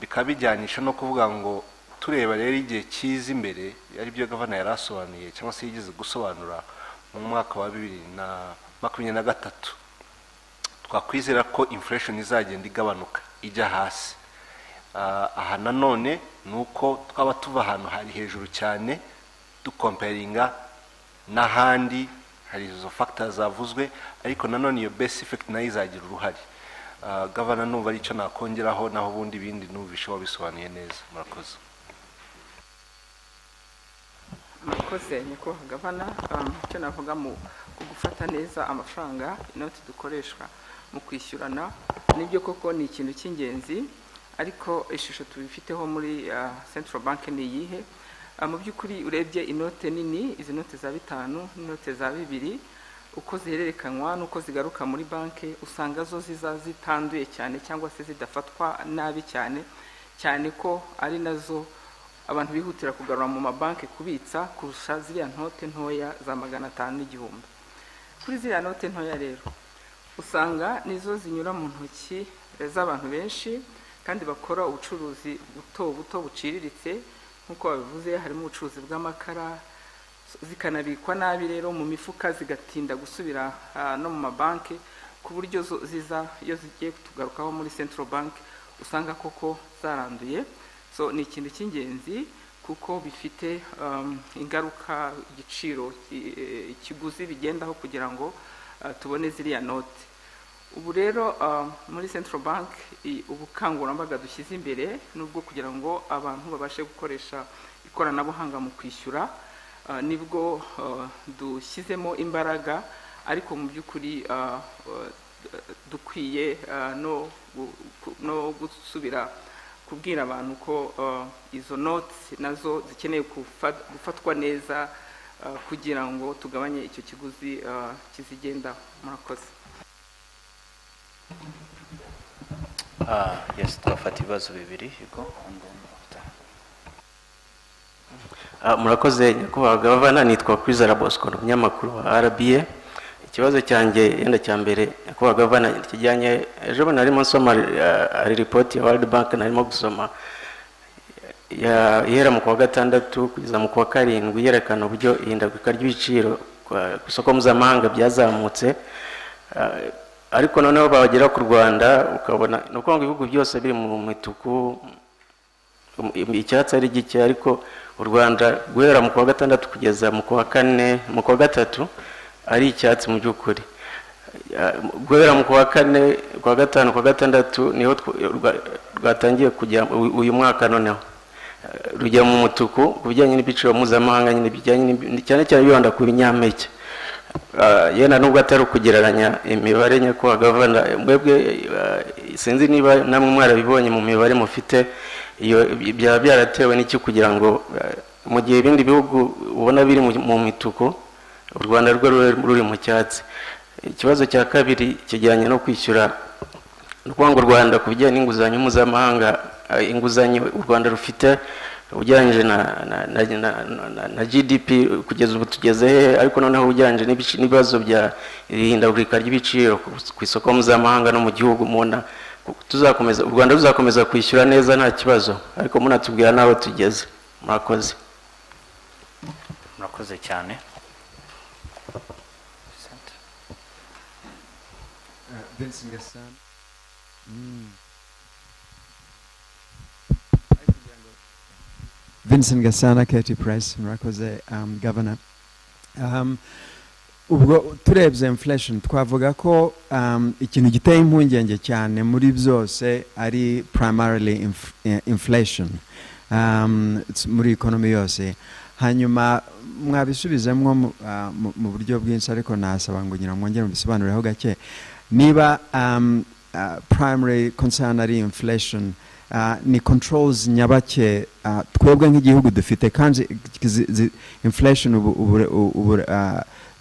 bikaba bijyanisha no kuvuga ngo tureba rero igihe cyiza imbere, ari byo gavana yarasobanuye cyangwa se yigeze gusobanura mu mwaka wa 2023, twakwizera ko inflation izagenda igabanuka ijya hasi. Aha nanone nuko twaba tuva ahantu hari hejuru cyane dukomparinga n'ahandi, hari izo factors zavuzwe, ariko nanone iyo base effect nayo izagira uruhari. Gavana numva ari cyo nakongeraho, naho ubundi bindi numvishe wabisobanuye neza. Murakoze. Murakoze nyakubahwa gavana. Icyo navuga mu gufata neza amafaranga inoti dukoreshwa mu kwishyurana, nibyo koko ni ikintu cy'ingenzi, ariko ishusho tubifiteho muri Central Bank ni iyihe? Mu by'ukuri urebye inote nini, izi note za 5 n'inote za 2, uko zihererekanywa n'uko zigaruka muri banki, usanga zo ziza zitanduye cyane cyangwa se zidafatwa nabi cyane ko ari nazo abantu bihutira kugarura mu mabanki kubitsa kurusha ziriya note ntoya za 500 n'igihumbi. Kuri ziriya note ntoya rero usanga nizo zinyura mu ntoki z'abantu benshi kandi bakora ubucuruzi buto buciriritse, nkuko babivuze, harimo ubucuruzi bw'amakara, zikanabikwa nabi rero mu mifuka zigatinda gusubira no mu mabanki, ku buryo ziza iyo zigiye kutugarukaho muri Central Bank usanga koko zaranduye. So ni ikintu cy'ingenzi kuko bifite ingaruka, igiciro, ikiguzi bigendaho kugira ngo tubone ziriya note. Ubu rero muri Central Bank ubukangurambaga dushyize imbere nubwo kugira ngo abantu babashe gukoresha ikoranabuhanga mu kwishyura, nibwo dushyizemo imbaraga, ariko mu by'ukuri dukwiye no gusubira kubwira abantu ko izo notes nazo zikeneye gufatwa neza kugira ngo tugabanye icyo kiguzi kizigendaho. Murakoze. Yes, twafata ibibazo bibiri. Murakoze nyakubahwa gavana, nitwa Kw'Izamuka, umunyamakuru wa RBA. Ikibazo cyanjye yenda cya mbere nyakubahwa gavana kijyanye, ejo bundi narimo nsoma ari report ya World Bank, narimo gusoma ihera mu kwa gatandatu kugeza mu kwa karindwi yerekana uburyo ihindagurika ry'ibiciro ku isoko mpuzamahanga byazamutse, ariko noneho bagera ku Rwanda ukabona nuko ngo ibihugu byose biri mu mituku, icyatsi ari gike, ariko u Rwanda guhera mu kwa gatandatu kugeza mu kwa kane, mu kwa gatatu ari icyatsi mu by'ukuri. Guhera mu kwa kane, kwa gatanu, kwa gatandatu niho rwatangiye kujya uyu mwaka, noneho rujya mu mutuku ku bijyanye n'ibiciro mpuzamahanga, nyine bijyanye cyane cyane bibanda ku binyampeke. Yena nubwo atari ukugereranya imibare nyakubahwa gavana, mwebwe sinzi niba namwe mwarabibonye mu mibare mufite, iyo byaba byaratewe n'iki kugira ngo mu gihe ibindi bihugu ubona biri mu mituku, u Rwanda rwo ruri mu cyatsi? Ikibazo cya kabiri kijyanye no kwishyura, n'ukwanga u Rwanda ku bijyanye n'inguzanyo mpuzamahanga, inguzanyo u Rwanda rufite ugereranyije na GDP kugeza ubu tugeze he, ariko noneho ugereranyije n'ibibazo bya ihindagurika ry'ibiciro ku isoko mpuzamahanga no mu gihugu, mubona tuzakomeza, u Rwanda ruzakomeza kwishyura neza nta kibazo, ariko munatubwira naho tugeze? Murakoze. Murakoze cyane. Vincent Gassan. Vincent Gasana, Katy Price. Murakoze Governor. Ubwo turebye inflation twavuga ko ikintu giteye impungenge cyane muri byose ari primarily inflation muri economy yose. Hanyuma mwabisubizemo mu buryo bwinshi, ariko nasaba ngo ngira mwongere mubisobanureho gake. Niba primary concern ari inflation, ni controls nyabake twebwe nk'igihugu dufite kandi inflation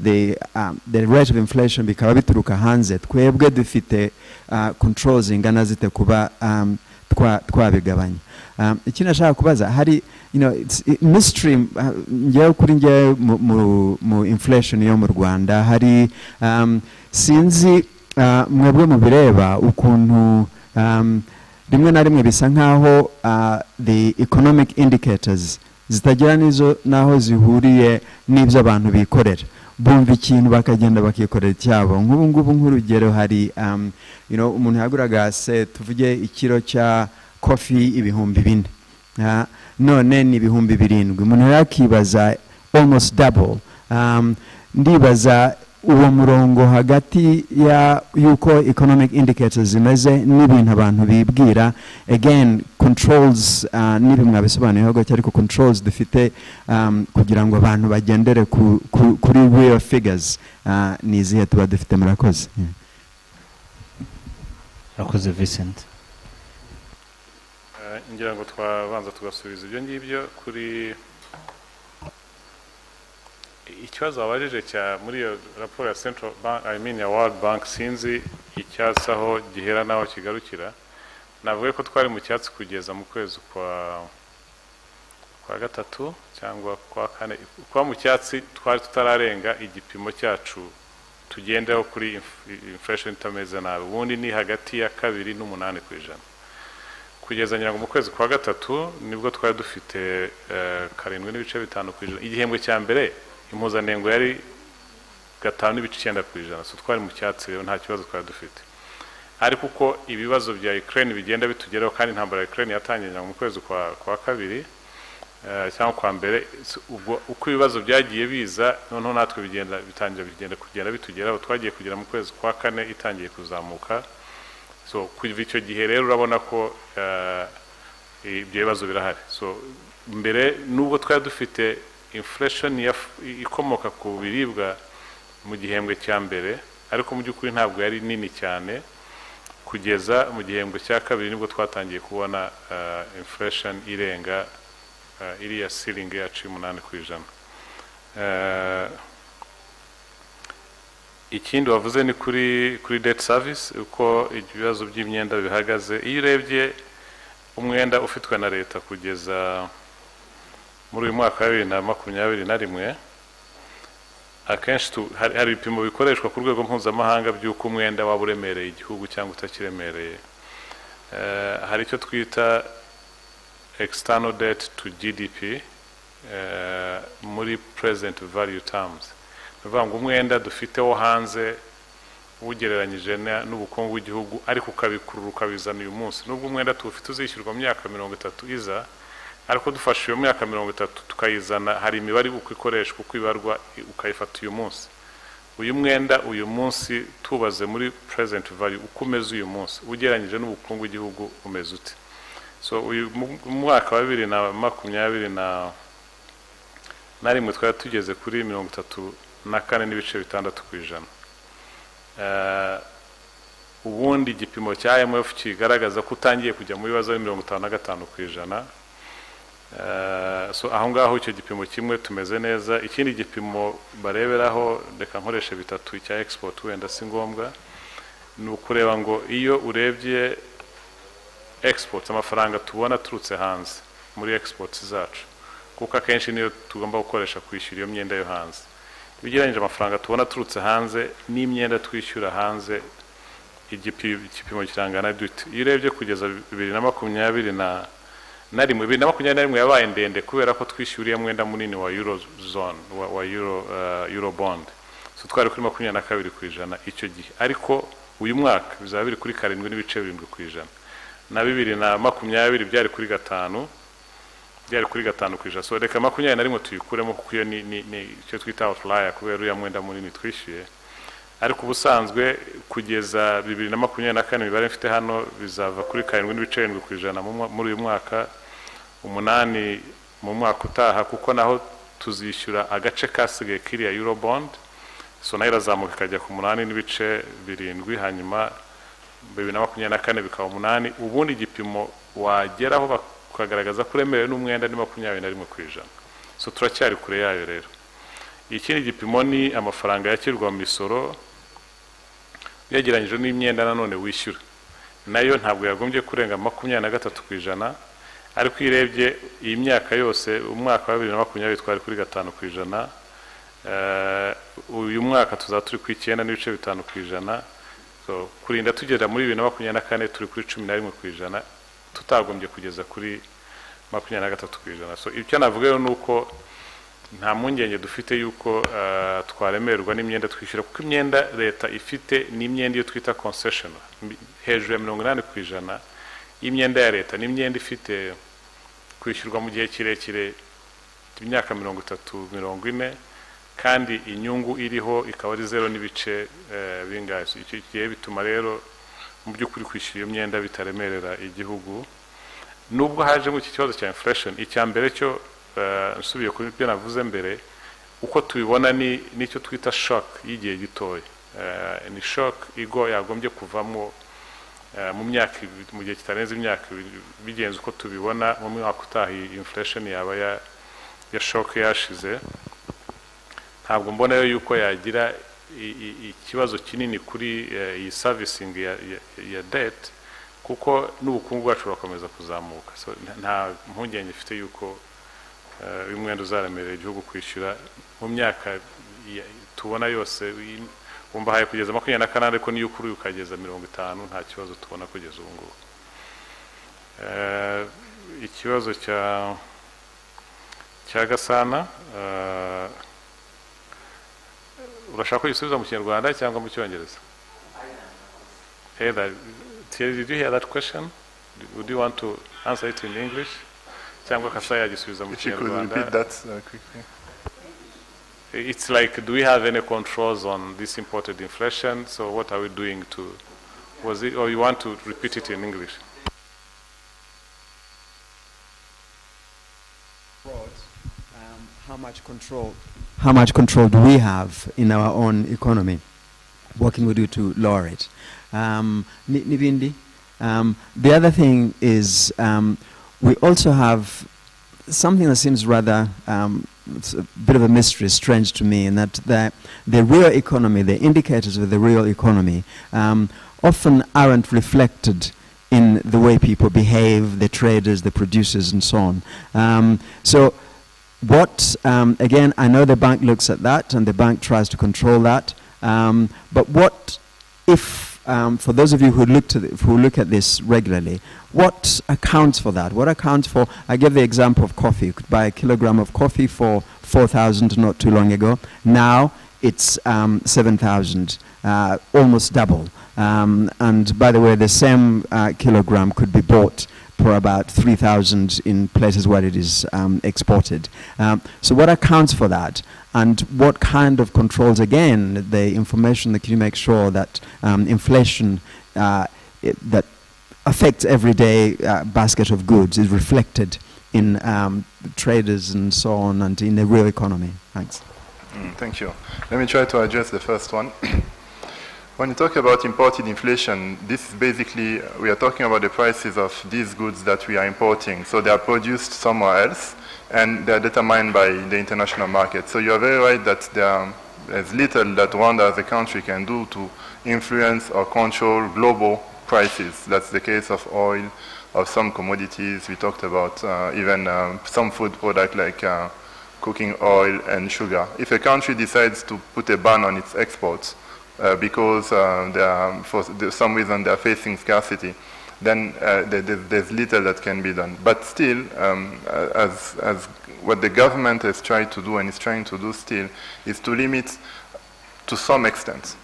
the rate of inflation bikaba bituruka hanze twebwe dufite controls ingana zite kuba twabigabanya ikindi nashaka kubaza hari mystery ngewe kuri ngewe mu inflation yo mu Rwanda hari sinzi mwebwe mu bireba ukuntu rimwe na rimwe bisa nkaho the economic indicators zitagira nizo naho zihuriye n'ibyo abantu bikorera bumva ikintu bakagenda bakikorera cyabo nk'ubu nk'urugero hari umuntu yaguraga se tuvuge ikiro cya coffee ibihumbi 4 none ni ibihumbi 7 umuntu yakibaza almost double ndibaza uwo murongo hagati ya yuko economic indicators zimeze n'ibintu abantu bibwira again controls nibi mwabisobanuye ho gato ariko controls dufite kugira ngo abantu bagendere kuri real figures nizihe tuba dufite murakoze Rakoze Vincent ngira ngo twabanza tugasubiza ibyo ngibyo kuri ikibazo wabajije cya muri iyo raporo ya Central Bank ya World Bank sinzi icyatsi aho gihera naho kigarukira navuga ko twari mu cyatsi kugeza mu kwezi kwa gatatu cyangwa kwa kane kwa mu cyatsi twari tutararenga igipimo cyacu tugendeho kuri inflation itameze nabi ubundi ni hagati ya 2 n'8% kugeza nyirango mu kwezi kwa gatatu nibwo twari dufite 7.5% igihembwe cya mbere impuzandengo yari 5.9%, so twari mu cyatsi rero nta kibazo twari dufite ariko uko ibibazo bya Ukraine bigenda bitugeraho kandi intambara ya Ukraine yatangiye mu kwezi kwa kabiri cyangwa kwa mbere uko ibibazo byagiye biza noneho natwe bigenda kugera bitugeraho twagiye kugera mu kwezi kwa kane itangiye kuzamuka so kuva icyo gihe rero urabona ko ibyo bibazo birahari so mbere nubwo twari dufite inflation ikomoka ku biribwa mu gihembwe cya mbere ariko mu by'ukuri ntabwo yari nini cyane kugeza mu gihembwe cya kabiri nibwo twatangiye kubona inflation irenga iriya ceiling yacu 8%. Ikindi wavuze ni kuri debt service uko ibibazo by'imyenda bihagaze iyo urebye umwenda ufitwe na leta kugeza muri uyu mwaka wa 2021 akenshi hari ibipimo bikoreshwa ku rwego mpuzamahanga by'uko umwenda waba uremereye igihugu cyangwa utakiremereye hari icyo twita external debt to GDP muri present value terms bivuga ngo umwenda dufite wo hanze ugereranyije n'ubukungu bw'igihugu ariko ukabikurura ukabizana uyu munsi nubwo umwenda tuwufite uzishyurwa mu myaka 30 iza ariko dufashe iyo myaka 30 tukayizana hari imibare uko ikoreshwa uko ibarwa ukayifata uyu munsi uyu mwenda uyu munsi tubaze muri present value uko umeze uyu munsi ugereranyije n'ubukungu bw'igihugu umeze ute so uyu mwaka wa 2024 na rimwe twari tugeze kuri 34.6%. Ubundi igipimo cya IMF kigaragaza ko utangiye kujya mu bibazo 55%. So aho ngaho icyo gipimo kimwe tumeze neza ikindi gipimo bareberaho reka nkoreshe bitatu cya export wenda si ngombwa ni ukureba ngo iyo urebye exports amafaranga tubona turutse hanze muri exports zacu kuko akenshi niyo tugomba gukoresha kwishyura iyo myenda yo hanze bigereranyije amafaranga tubona turutse hanze n'imyenda twishyura hanze igipimo kirangana dute iyo urebye kugeza 2021 yabaye ndende kubera ko twishyuriye mwenda munini wa eurozone wa euro bond so twari kuri 22% icyo gihe ariko uyu mwaka bizaba biri kuri 7.7% na 2020 byari kuri 5 so reka 21 tuyikuremo kuko iyo ni icyo twita outlier kubera uya mwenda munini twishyuye ariko ubusanzwe kugeza 2024 imibare mfite hano bizava kuri 7.7% muri uyu mwaka 8 mu mwaka utaha kuko naho tuzishyura agace kasigaye kiriya euro bond so nayo irazamuka ikajya ku 8.7 hanyuma 2024 bikaba 8, ubundi igipimo wageraho bakagaragaza ko uremerewe n'umwenda ni 21%. So turacyari kure yayo rero. Ikindi gipimo ni amafaranga yakirwa mu misoro yegeranyije n'imyenda nanone wishyura, nayo ntabwo yagombye kurenga 23%, ariko irebye iyi myaka yose umwaka wa 2020 twari kuri 5%, uyu mwaka tuzaturi ku 9.5%, so kurinda tugera muri 2024 turi kuri 11%, tutagombye kugeza kuri 23%. So icyo navuga rero nuko nta mpungenge dufite yuko twaremerwa n'imyenda twishyura, kuko imyenda leta ifite n'imyenda iyo twita concession hejuru ya 80% y'imyenda ya leta n'imyenda ifite kwishyurwa mu gihe kirekire imyaka 30-40, kandi inyungu iriho ikaba ari 0 n'ibice bingahe. Icyo gihe bituma rero mu by'ukuri kwishyura iyo myenda bitaremerera igihugu. Nubwo haje mu iki kibazo cya inflation, icya mbere cyo nsubiye kuri byo navuze mbere, uko tubibona nicyo twita shock y'igihe gitoya. Ni shock igo yagombye kuvamo mu myaka, mu gihe kitarenze imyaka bigenze uko tubibona mu mwaka utaha inflation yaba ya shock yashize. Ntabwo mbona yuko yagira ikibazo kinini kuri iyi servicing ya debt, kuko n'ubukungu bwacu burakomeza kuzamuka. So nta mpungenge ifite yuko umwenda uzaremerera igihugu kwishyura mu myaka tubona yose. Wumva haye kugeza 24, ariko niyo kuri ukageza 50 nta kibazo tubona kugeza ubu ngubu. Ikibazo cya Gasana, urashaka kuyisubiza mu Kinyarwanda cyangwa mu Cyongereza? Thierry, did you hear that question? Would you want to answer it in English? Cyangwa Kasaya agisubiza mu Kinyarwanda? If you could repeat that quickly. It's like, do we have any controls on this imported inflation? So what are we doing to, was it, or you want to repeat it in English? How much control do we have in our own economy? What can we do to lower it? Nivindi, the other thing is we also have something that seems rather it's a bit of a mystery, strange to me, in that the real economy, the indicators of the real economy, often aren't reflected in the way people behave, the traders, the producers, and so on. So what, again, I know the bank looks at that and the bank tries to control that, but what if, for those of you who look at this regularly, what accounts for that? What accounts for, I gave the example of coffee. You could buy a kilogram of coffee for 4,000 not too long ago. Now it's 7,000, almost double. And by the way, the same kilogram could be bought for about 3,000 in places where it is exported. So what accounts for that? And what kind of controls, again, the information that can you make sure that inflation that affects everyday basket of goods is reflected in traders and so on and in the real economy? Thanks. Thank you. Let me try to address the first one. When you talk about imported inflation, this is basically, we are talking about the prices of these goods that we are importing. So they are produced somewhere else, and they are determined by the international market. So you are very right that there's little that Rwanda as a country can do to influence or control global prices. That's the case of oil, of some commodities. We talked about even some food product like cooking oil and sugar. If a country decides to put a ban on its exports because for some reason they are facing scarcity, then there's little that can be done. But still, as what the government has tried to do and is trying to do still, is to limit to some extent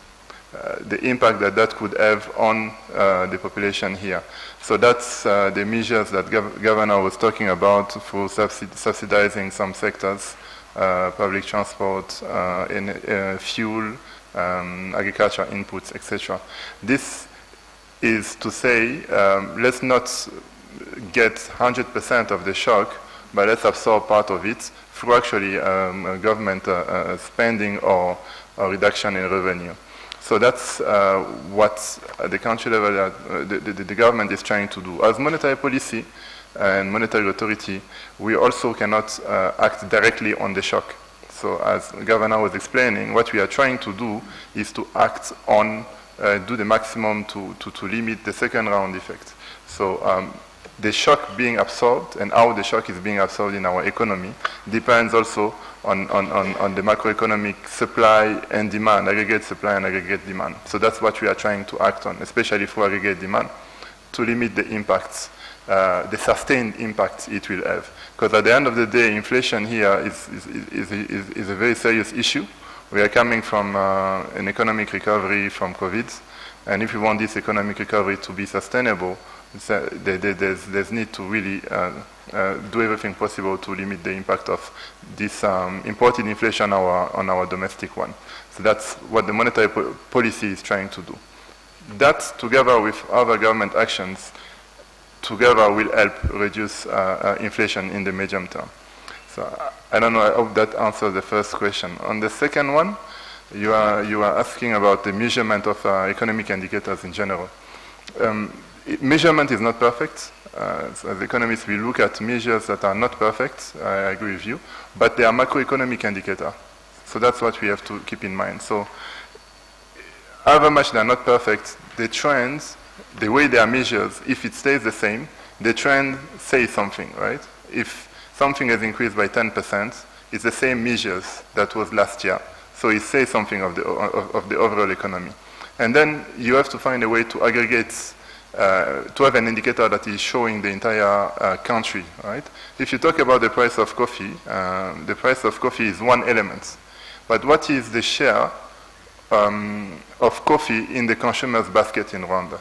the impact that could have on the population here. So that's the measures that Governor was talking about for subsidizing some sectors, public transport, fuel, agriculture inputs, etc. This is to say, let's not get 100% of the shock, but let's absorb part of it through actually government spending or reduction in revenue. So that's what at the country level the government is trying to do. As monetary policy and monetary authority, we also cannot act directly on the shock. So as the governor was explaining, what we are trying to do is to act on, do the maximum to limit the second round effect. So the shock being absorbed and how the shock is being absorbed in our economy depends also on the macroeconomic supply and demand, aggregate supply and aggregate demand. So that's what we are trying to act on, especially for aggregate demand, to limit the impacts, the sustained impact it will have. Because at the end of the day, inflation here is a very serious issue. We are coming from an economic recovery from COVID, and if we want this economic recovery to be sustainable, there's need to really do everything possible to limit the impact of this imported inflation on our domestic one. So that's what the monetary policy is trying to do. That, together with other government actions, together will help reduce inflation in the medium term. So I don't know, I hope that answers the first question. On the second one, you are asking about the measurement of economic indicators in general. Measurement is not perfect. As economists, we look at measures that are not perfect, I agree with you, but they are macroeconomic indicators. So that's what we have to keep in mind. So however much they are not perfect, the trends, the way they are measured, if it stays the same, the trend says something, right? If something has increased by 10%, it's the same measures that was last year. So it says something of the overall economy. And then you have to find a way to aggregate, to have an indicator that is showing the entire country, right? If you talk about the price of coffee is one element. But what is the share of coffee in the consumer's basket in Rwanda?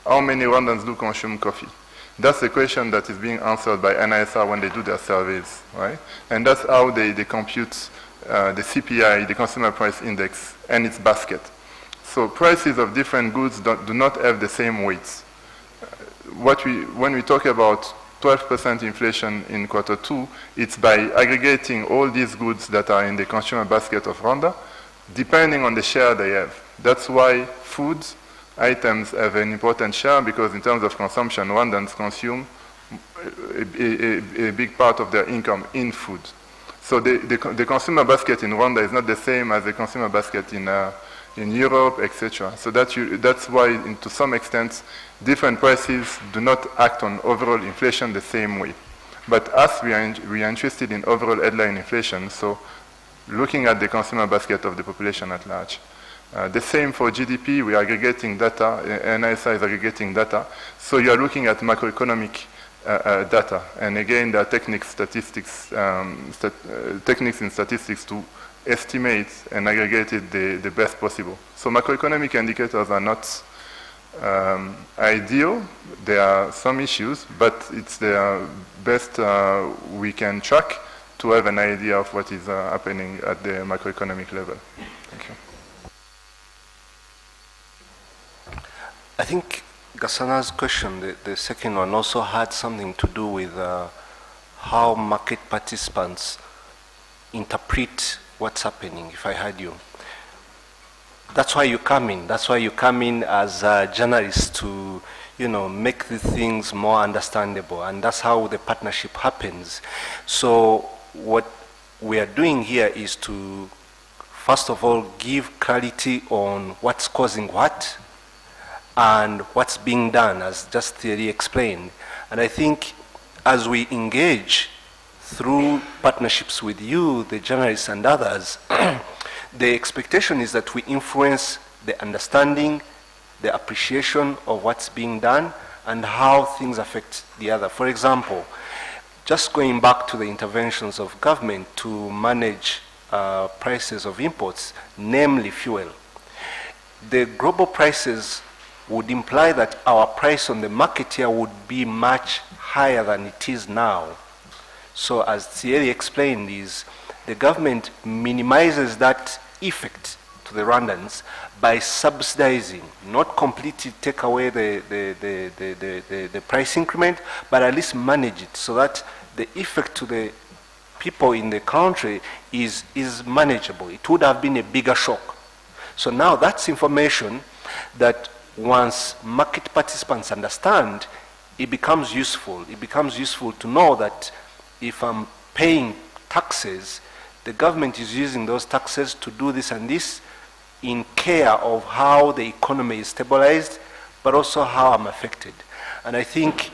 How many Rwandans do consume coffee? That's the question that is being answered by NISR when they do their surveys, right? And that's how they compute the CPI, the Consumer Price Index, and its basket. So prices of different goods do not have the same weights. When we talk about 12% inflation in Q2, it's by aggregating all these goods that are in the consumer basket of Rwanda, depending on the share they have. That's why food items have an important share, because in terms of consumption, Rwandans consume a big part of their income in food. So the consumer basket in Rwanda is not the same as the consumer basket in Europe, etc. So that's why, to some extent, different prices do not act on overall inflation the same way. But us, we are interested in overall headline inflation, so looking at the consumer basket of the population at large. The same for GDP, we are aggregating data, NISR is aggregating data, so you are looking at macroeconomic data. And again, there are techniques in statistics to estimate and aggregate it the best possible. So macroeconomic indicators are not ideal. There are some issues, but it's the best we can track to have an idea of what is happening at the macroeconomic level. Thank you. I think Gasana's question, the second one, also had something to do with how market participants interpret what's happening, if I heard you. That's why you come in. That's why you come in as a journalist to, make the things more understandable. And that's how the partnership happens. So what we are doing here is to, first of all, give clarity on what's causing what and what's being done, as just Thierry explained. And I think as we engage through partnerships with you, the journalists and others, the expectation is that we influence the understanding, the appreciation of what's being done, and how things affect the other. For example, just going back to the interventions of government to manage prices of imports, namely fuel. The global prices would imply that our price on the market here would be much higher than it is now. So as Thierry explained, is the government minimizes that effect to the Rwandans by subsidizing, not completely take away the price increment, but at least manage it so that the effect to the people in the country is manageable. It would have been a bigger shock. So now that's information that once market participants understand, it becomes useful. It becomes useful to know that if I'm paying taxes, the government is using those taxes to do this and this in care of how the economy is stabilized, but also how I'm affected. And I think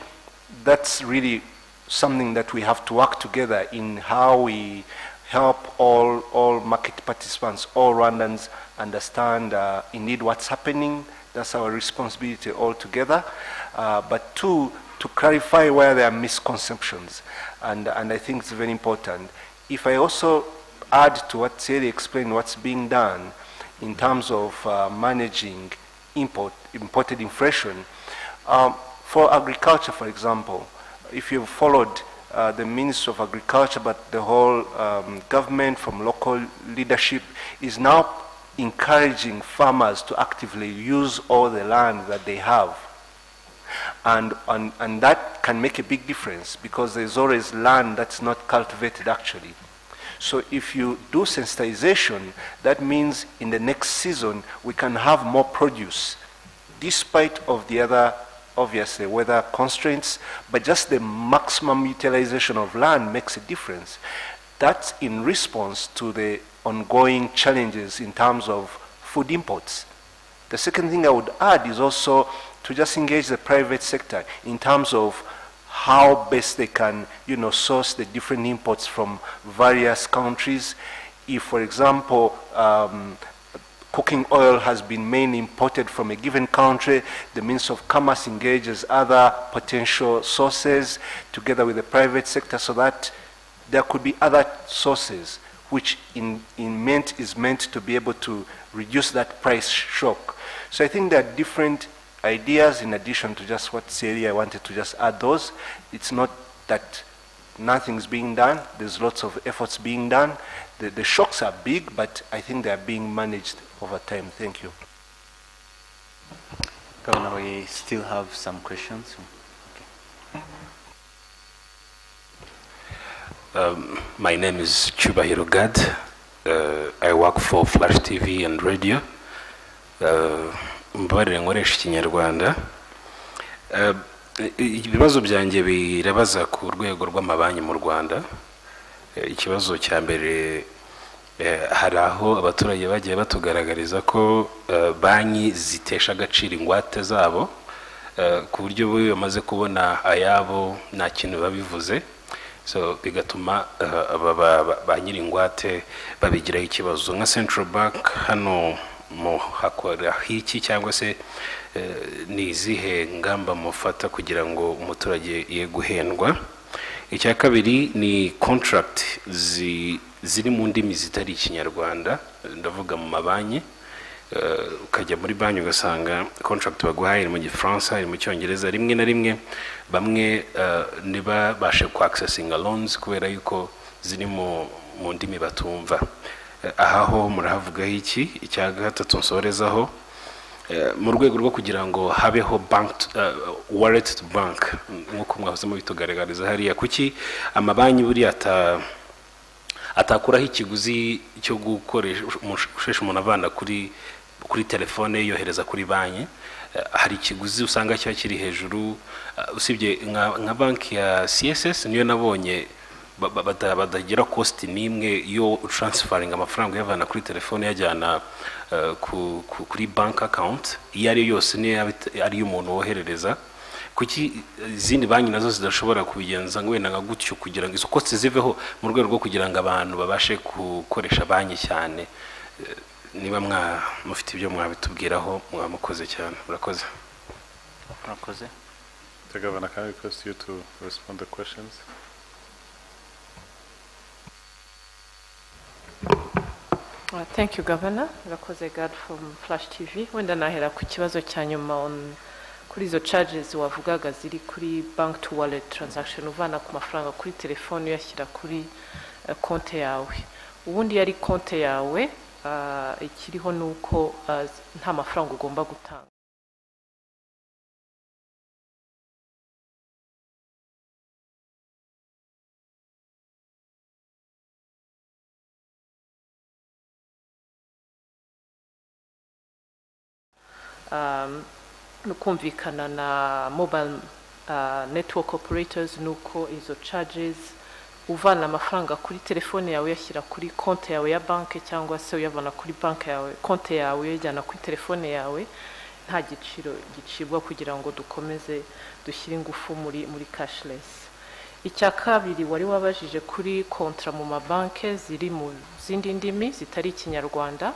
that's really something that we have to work together in how we help all market participants, all Rwandans understand indeed what's happening. That's our responsibility all together. But two, to clarify where there are misconceptions. And I think it's very important. If I also add to what Thierry explained, what's being done in terms of managing imported inflation, for agriculture, for example, if you've followed the Minister of Agriculture, but the whole government from local leadership is now encouraging farmers to actively use all the land that they have. And that can make a big difference because there's always land that's not cultivated actually. So if you do sensitization, that means in the next season we can have more produce despite of the other, obviously, weather constraints, but just the maximum utilization of land makes a difference. That's in response to the ongoing challenges in terms of food imports. The second thing I would add is also to just engage the private sector in terms of how best they can, source the different imports from various countries. If, for example, cooking oil has been mainly imported from a given country, the Ministry of Commerce engages other potential sources together with the private sector so that there could be other sources which is meant to be able to reduce that price shock. So I think there are different ideas in addition to just what Thierry, I wanted to just add those. It's not that nothing's being done. There's lots of efforts being done. The shocks are big, but I think they're being managed over time. Thank you. Governor, we still have some questions. My name is Chubahiro Gad. I work for Flash TV and Radio. Mbabarire nkoresha ikinyarwanda. Ibibazo byanjye birabaza ku rwego rw'amabanki mu Rwanda. Ikibazo cya mbere, hari aho abaturage bagiye batugaragariza ko banki zitesha agaciro ingwate zabo ku buryo bo bamaze kubona ayabo nta kintu babivuze, so bigatuma ba nyiri ingwate babigiraho ikibazo. Nka Central Bank hano mu hakora hiki cyangwa se ni izihe ngamba mufata kugira ngo umuturage ye guhendwa? Icya kabiri ni contract ziri mu ndimi zitari ikinyarwanda, ndavuga mu mabanki. Ukajya muri banki ugasanga contract baguhaye mu gifaransa, mu cyongereza, rimwe na rimwe bamwe niba bashe ku accessinga loans kubera yuko ziri mu ndimi batumva. Aho murahavuga iki? Icya gatatu nsorezaho, mu rwego rwo kugira ngo habeho wallet to bank nk'uko mwahoze mubitugaragariza hariya, kuki amabanki buri atakuraho ikiguzi cyo gukoresha umuntu avana kuri telefone yohereza kuri banki? Hari ikiguzi usanga cyo kiri hejuru, usibye nka banki ya CSS niyo nabonye badagira cost nimwe yo transferring amafaranga yavana kuri telefone yajyana kuri bank account iyo ari yose ni ari umuntu woherereza. Kuki izindi banki nazo zidashobora kubigenza ngo wenda nka gutyo kugira ngo izo cost ziveho mu rwego rwo kugira ngo abantu babashe gukoresha banki cyane? Niba mufite ibyo mwabitubwiraho mwamukoze cyane. Murakoze. The Governor, can I request you to respond to questions? Thank you, Governor. Rakoze Gad from Flash TV. Wenda nahera ku kibazo cya nyuma kuri izo charges wavugaga ziri kuri bank to wallet transaction, uvana ku mafaranga kuri telefone uyashyira kuri konte yawe. Ubundi yari konte yawe, ikiriho nuko nta mafaranga ugomba gutanga. no kumvikana na mobile network operators nuko izo charges uvana amafaranga kuri telefone yawe yashyira kuri konti yawe ya banki cyangwa se uyavana kuri banki yawe konti yawe uyajyana kuri telefone yawe nta giciro gicibwa kugira ngo dukomeze dushyire ingufu muri cashless. Icya kabiri wari wabajije kuri kontra mu mabanki ziri mu zindi ndimi zitari Ikinyarwanda,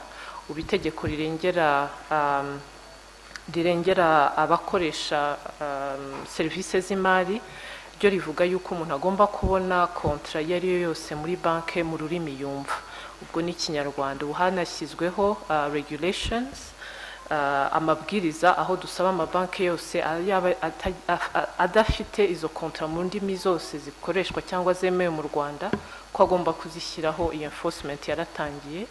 ubitegeko rirengera abakoresha serivisi z'imari ryo rivuga yuko umuntu agomba kubona kontra iyo ari yo yose muri banki mu rurimi yumva, ubwo ni Ikinyarwanda. Ubu hanashyizweho regulations, amabwiriza aho dusaba amabanki yose adafite izo kontra mu ndimi zose zikoreshwa cyangwa zemewe mu Rwanda ko agomba kuzishyiraho. Iyo enforcement yaratangiye,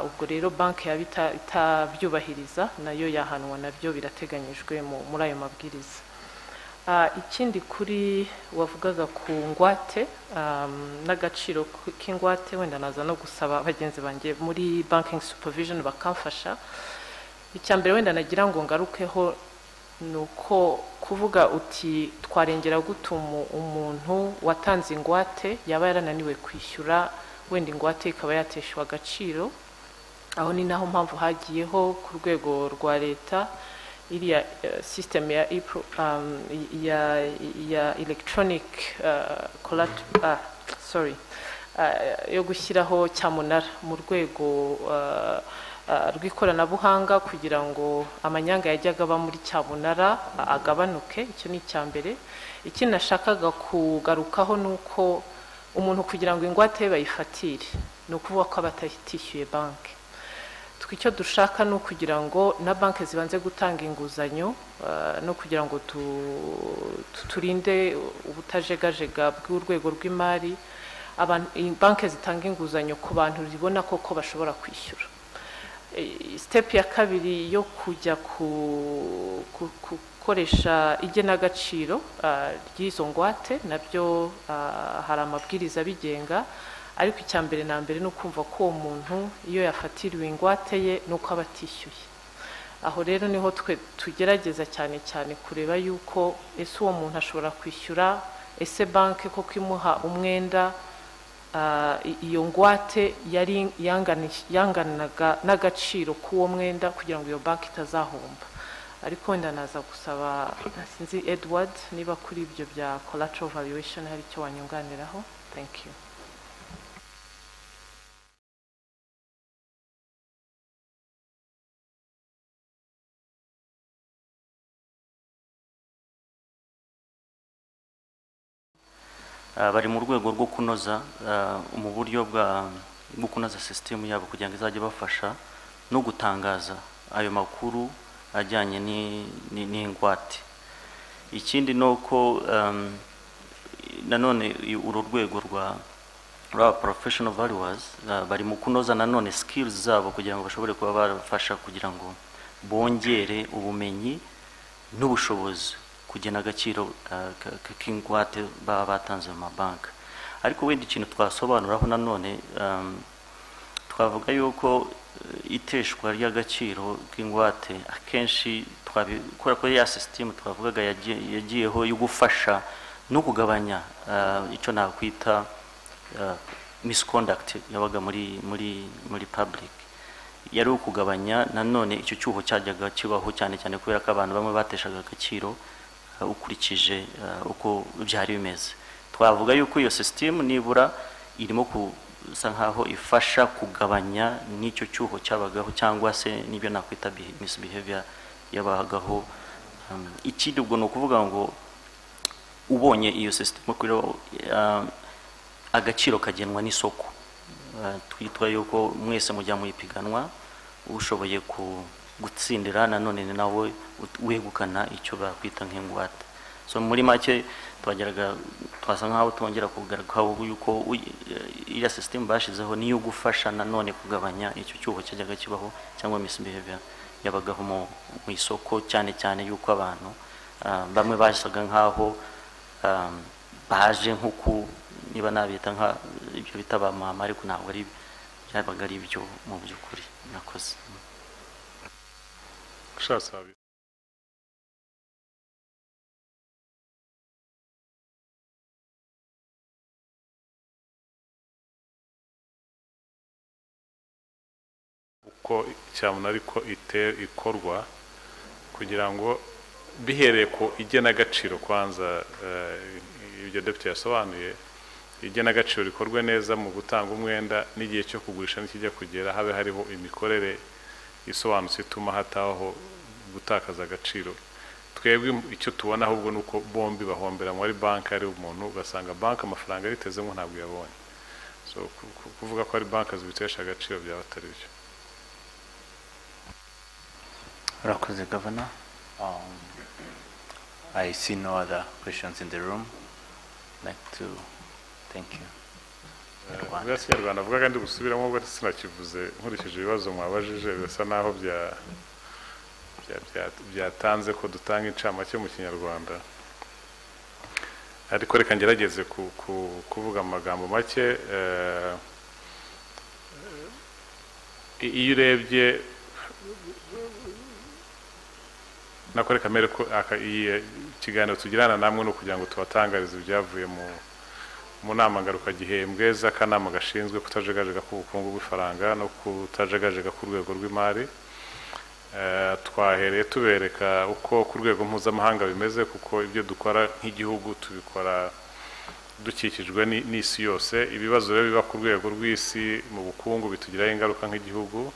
ubwo rero banki yaba itabyubahiriza nayo yahanwa, nabyo birateganyijwe muri ayo mabwiriza. Ikindi kuri wavugaga ku ngwate n'agaciro k'ingwate, wenda naza no gusaba bagenzi banjye muri banking supervision bakamfasha. Icyambere wenda nagira ngo ngarukeho nuko kuvuga uti twarengera gutuma umuntu watanze ingwate yaba yarananiwe kwishyura, wenda ingwate ikaba yateshwa agaciro. Aho ni naho mpamvu hagiyeho ku rwego rwa leta iriya system ya electronic yo gushyiraho cyamunara mu rwego rw'ikoranabuhanga kugira ngo amanyanga yajyaga aba muri cyamunara agabanuke. Icyo ni icyambere. Ikindi nashakaga kugarukaho nuko umuntu kugira ngo ingwate bayifatire ni ukuvuga ko abatishyuye banki. Icyo dushaka no kugira ngo na banki zibanze gutanga inguzanyo no kugira ngo turinde ubutajegajega bw'urwego rw'imari. Banki zitanga inguzanyo ku bantu zibona koko bashobora kwishyura. Step ya kabiri yo kujya gukoresha igenagaciro ry'izo ngwate nabyo hari amabwiriza bigenga, ariko icyambere na mbere no kumva ko uwo muntu iyo yafatiriwe ingwate ye nuko abatishyuye. Aho rero niho twe tugerageza cyane cyane kureba yuko ese uwo muntu ashobora kwishyura, ese banki koko imuha umwenda iyo ngwate yari yanganaga n'agaciro k'uwo mwenda kugira ngo iyo banki itazahomba. Ariko wenda naza gusaba sinzi Edward niba kuri ibyo bya collateral valuation hari icyo wanyunganiraho. Thank you. Bari mu rwego rwo kunoza mu buryo bwo kunoza system yabo kugira ngo izajye bafasha no gutangaza ayo makuru ajyanye n'ingwate. Ikindi nuko nanone uru rwego rwa professional valuers bari mu kunoza nanone skills zabo kugira ngo bashobore kuba bafasha kugira ngo bongere ubumenyi n'ubushobozi kugena agaciro k'ingwate baba batanze mu mabanki. Ariko wenda ikintu twasobanuraho nanone twavuga yuko iteshwa ry'agaciro k'ingwate akenshi kubera ko ya system twavugaga yagiyeho yo gufasha no kugabanya icyo nakwita misconduct yabaga muri public, yari ukugabanya nanone icyo cyuho cyajyaga kibaho cyane cyane kubera ko abantu bamwe bateshaga agaciro ukurikije uko byari bimeze. Twavuga yuko iyo system nibura irimo kusa nkaho ifasha kugabanya n'icyo cyuho cyabagaho cyangwa se n'ibyo nakwita misbehavior yabagaho. Ikindi ubwo no kuvuga ngo ubonye iyo system kuri agaciro kagenwa n'isoko, twitwa yuko mwese mujya mu ipiganwa ushoboye gutsindira nanone ni nawe wegukana icyo bakwita nk'ingwate. So muri make twasa nkaho tongera kugaragaho yuko iya system bashizeho niyo gufasha nanone kugabanya icyo cyuho cyajyaga kibaho cyangwa misbehavior yabagaho mu isoko, cyane cyane yuko abantu bamwe basaga nkaho baje nk'uku niba nabita nka ibyo bitaba mama, ariko ntabwo ari byabaga ari byo mu by'ukuri. Nakoze ushatse uko cyamuna ariko ikorwa kugira ngo bihereye ko igenagaciro kwanza ibyo depite yasobanuye igenagaciro rikorwe neza mu gutanga umwenda n'igihe cyo kugurisha n'ikijya kugera habe hariho imikorere isobanutse ituma hataho gutakaza agaciro. Twebwe icyo tubona ahubwo nuko bombi bahombera muri banki ari umuntu ugasanga banki amafaranga yaritezemo ntabwo yabonye. So kuvuga ko ari banki zibitesha agaciro byaba atari byo. Rakoze Governor. I see no other questions in the room. I'd like to thank you. Bwase Rwanda avuga kandi gusubiramo ubwo sinakivuze nkurikije ibibazo mwabajije bisa naho byatanze ko dutanga incamake mu Kinyarwanda. Ariko reka ngerageze kuvuga amagambo make. Iyo urebye nakore kamere ko ikiganiro tugirana namwe no kugira ngo tubatangarize ibyavuye mu nama ngaruka gihembwe z'akanama gashinzwe kutajegajega k'ubukungu bw'ifaranga no kutajegajega ku rwego rw'imari. Twahereye tubereka uko ku rwego mpuzamahanga bimeze kuko ibyo dukora nk'igihugu tubikora dukikijwe n'isi yose. Ibibazo rero biba ku rwego rw'isi mu bukungu bitugiraho ingaruka nk'igihugu.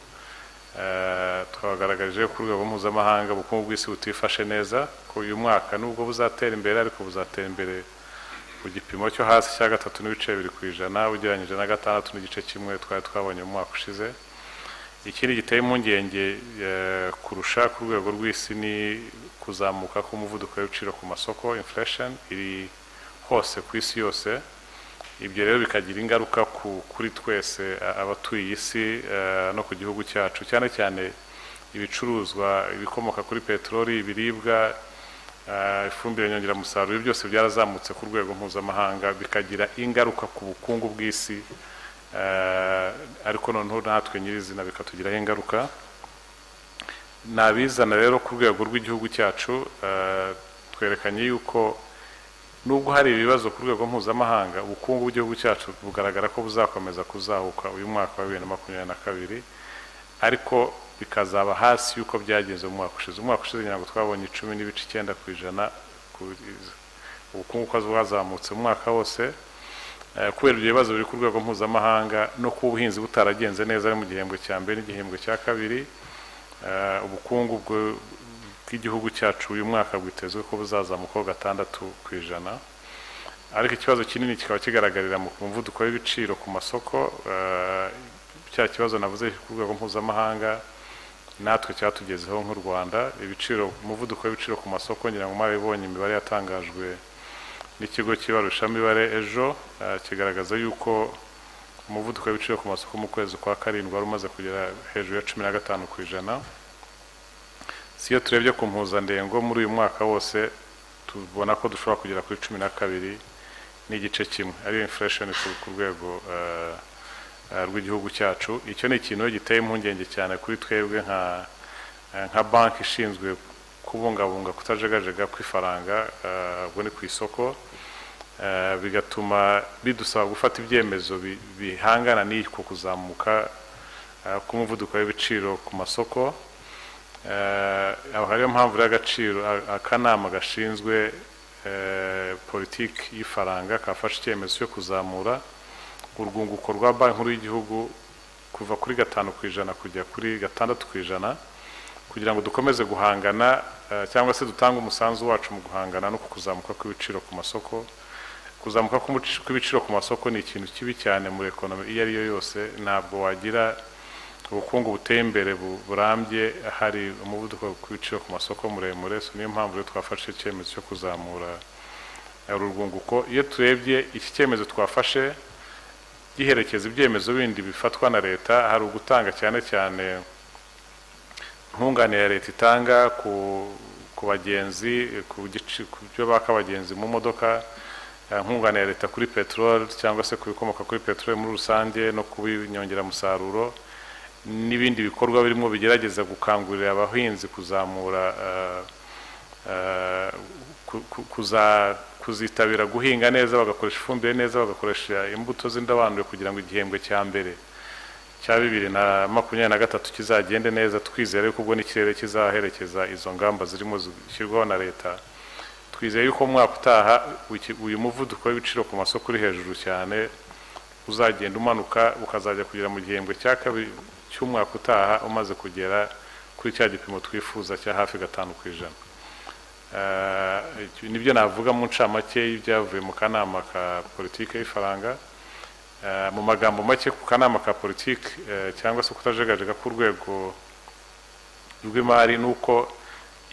Twagaragarije ku rwego mpuzamahanga ubukungu bw'isi butifashe neza ko uyu mwaka nubwo buzatera imbere ariko buzatera imbere ku gipimo cyo hasi cya 3.2% ugereranyije na 6.1% twari twabonye mu mwaka ushize. Ikindi giteye impungenge kurusha ku rwego rw'isi ni kuzamuka k'umuvuduko w'ibiciro ku masoko, inflation iri hose ku isi yose. Ibyo rero bikagira ingaruka kuri twese abatuye isi no ku gihugu cyacu, cyane cyane ibicuruzwa ibikomoka kuri peteroli, ibiribwa, ifumbire nyongeramusaruro byose byarazamutse ku rwego mpuzamahanga bikagira ingaruka ku bukungu bw'isi. Ariko noneho natwe nyirizina bikatugiraho ingaruka. Nabizana rero ku rwego rw'igihugu cyacu twerekanye yuko nubwo hari ibibazo ku rwego mpuzamahanga ubukungu bw'igihugu cyacu bugaragara ko buzakomeza kuzahuka uyu mwaka wa 2022 ariko bikazaba hasi yuko byagenze mu mwaka ushize. Umwaka ushize ngira ngo twabonye 10.9% ubukungu bwazamutse mu mwaka wose kubera ibyo bibazo biri ku rwego mpuzamahanga no ku buhinzi butaragenze neza mu gihembwe cya mbere n'igihembwe cya kabiri. Ubukungu bw'igihugu cyacu uyu mwaka bwitezwe ko buzazamuka 6%. Ariko ikibazo kinini kikaba kigaragarira mu muvuduko w'ibiciro ku masoko. Cya kibazo navuze ku rwego mpuzamahanga natwe cyatugezeho nk'u Rwanda. Ibiciro umuvuduko w'ibiciro ku masoko ngira ngo maribonye imibare yatangajwe n'ikigo cy'ibarushamibare ejo kigaragaza yuko umuvuduko w'ibiciro ku masoko mu kwezi kwa karindwi wari umaze kugera hejuru ya 15%. Siyo turebye ku mpuzandengo muri uyu mwaka wose tubona ko dushobora kugera kuri 12.1% ari inflation ku rwego rw'igihugu cyacu. Icyo ni ikintu giteye impungenge cyane kuri twebwe nka banki ishinzwe kubungabunga kutajegajega kw'ifaranga ubwo ni ku isoko. Bigatuma bidusaba gufata ibyemezo bihangana n'iko kuzamuka k'umuvuduko w'ibiciro ku masoko. Aho hariyo mpamvu y'agaciro akanama gashinzwe politiki y'ifaranga kafashe icyemezo cyo kuzamura urwunguko rwa banki nkuru y'igihugu kuva kuri 5% kujya kuri 6% kugira ngo dukomeze guhangana cyangwa se dutanga umusanzu wacu mu guhangana no kuzamuka kw'ibiciro ku masoko. Kuzamuka kw'ibiciro ku masoko ni ikintu kibi cyane muri economy iyo ari yo yose. Ntabwo wagira ubukungu buteye imbere burambye hari umuvuduko kw'ibiciro ku masoko muremure. So niyo mpamvu twafashe icyemezo cyo kuzamura urwunguko. Iyo turebye iki cyemezo twafashe giherekeza ibyemezo bindi bifatwa na leta, hari ugutanga cyane cyane nkunganire ya leta itanga ku bagenzi ku byo baka abagenzi mu modoka, nkunganire ya leta kuri peteroli cyangwa se ku bikomoka kuri peteroli muri rusange no ku nyongeramusaruro. n'ibindi bikorwa birimo bigerageza gukangurira abahinzi kuzamura kuzitabira guhinga neza, bagakoresha ifumbire neza, bagakoresha imbuto z'indobanure kugira ngo igihembwe cya mbere cya 2023 kizagende neza. Twizere ko ubwo n'ikirere kizaherekeza izo ngamba zirimo zishyirwaho na leta. Twizeye yuko mwaka utaha uyu muvuduko w'ibiciro ku masoko uri hejuru cyane uzagenda umanuka ukazajya kugera mu gihembwe cya kabiri cy'umwaka utaha umaze kugera kuri cya gipimo twifuza cya hafi 5%. Nibyo navuga mu ncamake y'ibyavuye mu kanama ka politike y'ifaranga. Mu magambo make ku kanama ka politike cyangwa se kutajegajega ku rwego rw'imari nuko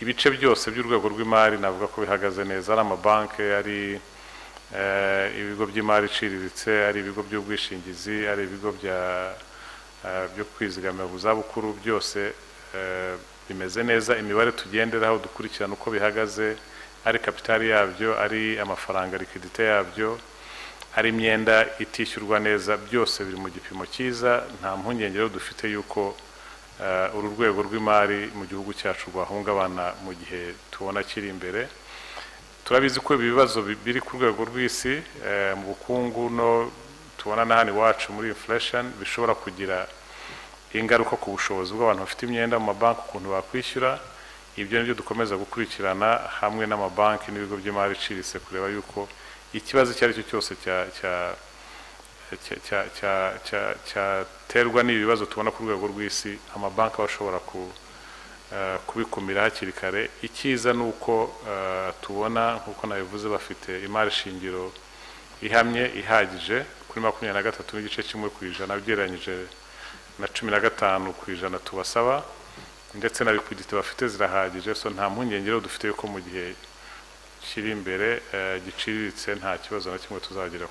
ibice byose by'urwego rw'imari navuga ko bihagaze neza, ari amabanki, ari ibigo by'imari iciriritse, ari ibigo by'ubwishingizi, ari ibigo byo kwizigamira mu zabukuru, byose bimeze neza. Imibare tugenderaho dukurikirana uko bihagaze, ari kapitali yabyo, ari amafaranga liquidité yabyo, ari imyenda itishyurwa neza, byose biri mu gipimo cyiza. Nta mpungenge rero dufite yuko uru rwego rw'imari mu gihugu cyacu rwahungabana mu gihe tubona kiri imbere. Turabizi ko ibibazo biri ku rwego rw'isi mu bukungu no tubona na hano iwacu muri inflation bishobora kugira ingaruka ku bushobozi bw'abantu bafite imyenda mu mabanki, ukuntu bakwishyura. Ibyo nibyo dukomeza gukurikirana hamwe n'amabanki n'ibigo by'imari iciriritse kureba yuko ikibazo icyo ari cyo cyose cyaterwa n'ibibazo tubona ku rwego rw'isi, amabanki bashobora kubikumira hakiri kare. Icyiza ni uko tubona nk'uko nabivuze bafite imari shingiro ihamye ihagije kuri 23.1% ugereranyije na 15% tubasaba, ndetse na liquidité bafite zirahagije. So nta mpungenge rero dufite yuko mu gihe kiri imbere giciriritse nta kibazo na kimwe tuzagira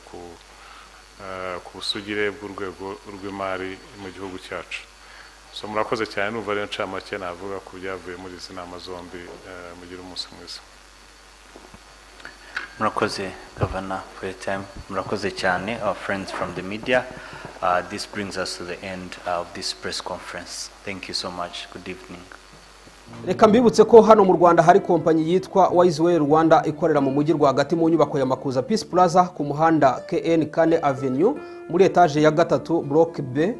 ku busugire bw'urwego rw'imari mu gihugu cyacu. So murakoze cyane, numva rero ncamake navuga ku byavuye muri izi nama zombi. Mugira umunsi mwiza. Murakoze Governor for your time. Murakoze cyane our friends from the media. This brings us to the end of this press conference. Thank you so much. Good evening. Reka mbibutse ko hano mu Rwanda hari kompanyi yitwa Rwanda ikorera mu mujyi rwagati mu nyubako ya Makuza Peace Plaza ku muhanda KN Kane Avenue muri etage ya 3 block B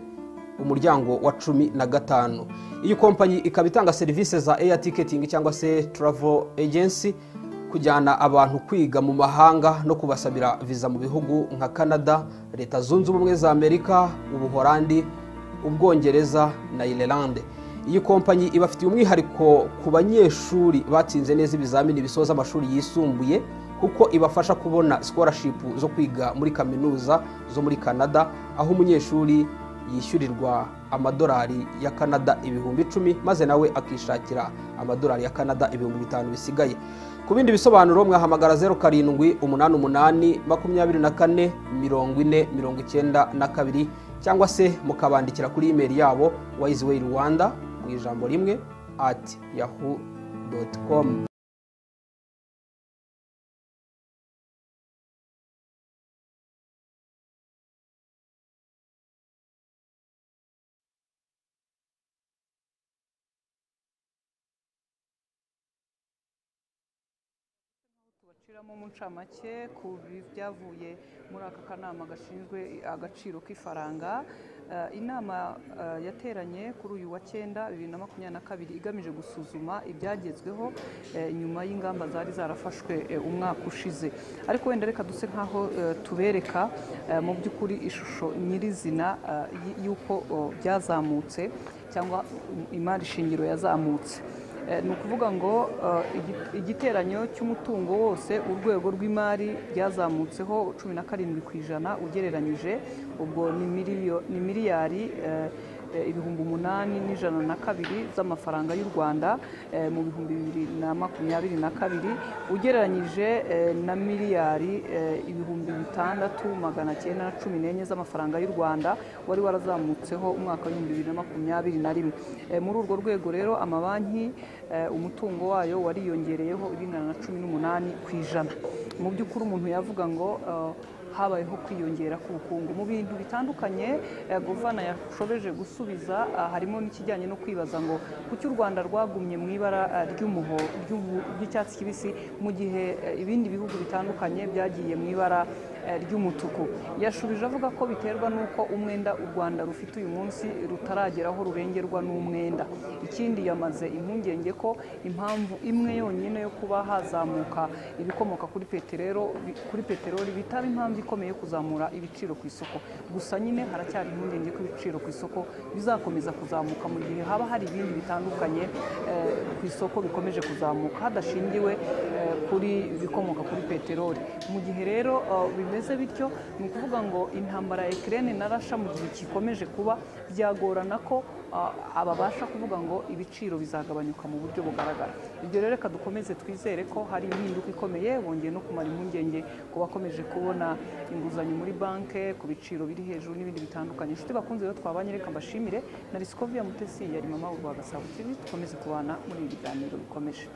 umuryango wa 15. Iyi kompanyi ikaba itanga services za air ticketing cyangwa se travel agency, kujyana abantu kwiga mu mahanga no kubasabira visa mu bihugu nka Canada, Leta Zunze Ubumwe za Amerika, Ubuholandi, Ubwongereza na Ireland. Iyi kompanyi ibafitiye umwihariko ku banyeshuri batsinze neza ibizamini bisoza amashuri yisumbuye, kuko ibafasha kubona scholarship zo kwiga muri kaminuza zo muri Canada, aho umunyeshuri yishyurirwa amadolari ya Canada 10,000 maze nawe akishakira amadolari ya Canada 5,000 bisigaye. Ku bindi bisobanuro mwahamagara 0788244092 cyangwa se mukabandikira kuri email yabo wisewayrwanda mu ijambo rimwe @yahoo.com. tubaciramo mu ncamake ku byavuye muri aka kanama gashinzwe agaciro k'ifaranga. Inama yateranye kuri uyu wa 9 2022 igamije gusuzuma ibyagezweho nyuma y'ingamba zari zarafashwe umwaka ushize. Ariko wenda reka duse nkaho tubereka mu by'ukuri ishusho nyirizina y'uko byazamutse cyangwa imari shingiro yazamutse. Ni ukuvuga ngo igiteranyo cy'umutungo wose urwego rw'imari byazamutseho 17% ugereranyije, ubwo ni miliyari 8,102 z'amafaranga y'u Rwanda mu 2022 ugereranyije na miliyari 6,914 z'amafaranga y'u Rwanda wari warazamutseho umwaka wa 2021. Muri urwo rwego rero amabanki umutungo wayo wariyongereyeho 18%. Mu by'ukuri umuntu yavuga ngo habayeho kwiyongera k'ubukungu mu bintu bitandukanye. Guvana yashobeje gusubiza harimo n'ikijyanye no kwibaza ngo kuki u Rwanda rwagumye mu ibara ry'icyatsi kibisi mu gihe ibindi bihugu bitandukanye byagiye mu ibara ry'umutuku. Yashubije avuga ko biterwa n'uko umwenda u Rwanda rufite uyu munsi rutarageraho rurengerwa n'umwenda. Ikindi yamaze impungenge ko impamvu imwe yonyine yo kuba hazamuka ibikomoka kuri peteroli bitaba impamvu ikomeye yo kuzamura ibiciro ku isoko. Gusa nyine haracyari impungenge ko ibiciro ku isoko bizakomeza kuzamuka mu gihe haba hari ibindi bitandukanye ku isoko bikomeje kuzamuka hadashingiwe kuri ibikomoka kuri peteroli. Mu gihe rero bimeze bityo ni ukuvuga ngo intambara ya Ukraine na Russia mu gihe gikomeje kuba byagorana ko ababasha kuvuga ngo ibiciro bizagabanyuka mu buryo bugaragara. Ibyo rero reka dukomeze twizere ko hari impinduka ikomeye. Bongeye no kumara impungenge ku bakomeje kubona inguzanyo muri banke ku biciro biri hejuru n'ibindi bitandukanye. Inshuti bakunze rero twabanye, reka mbashimire. Na Riskovia Mutesi yari mama w'u Rwanda Gasabo TV. Dukomeze kubana muri ibi biganiro bikomeje.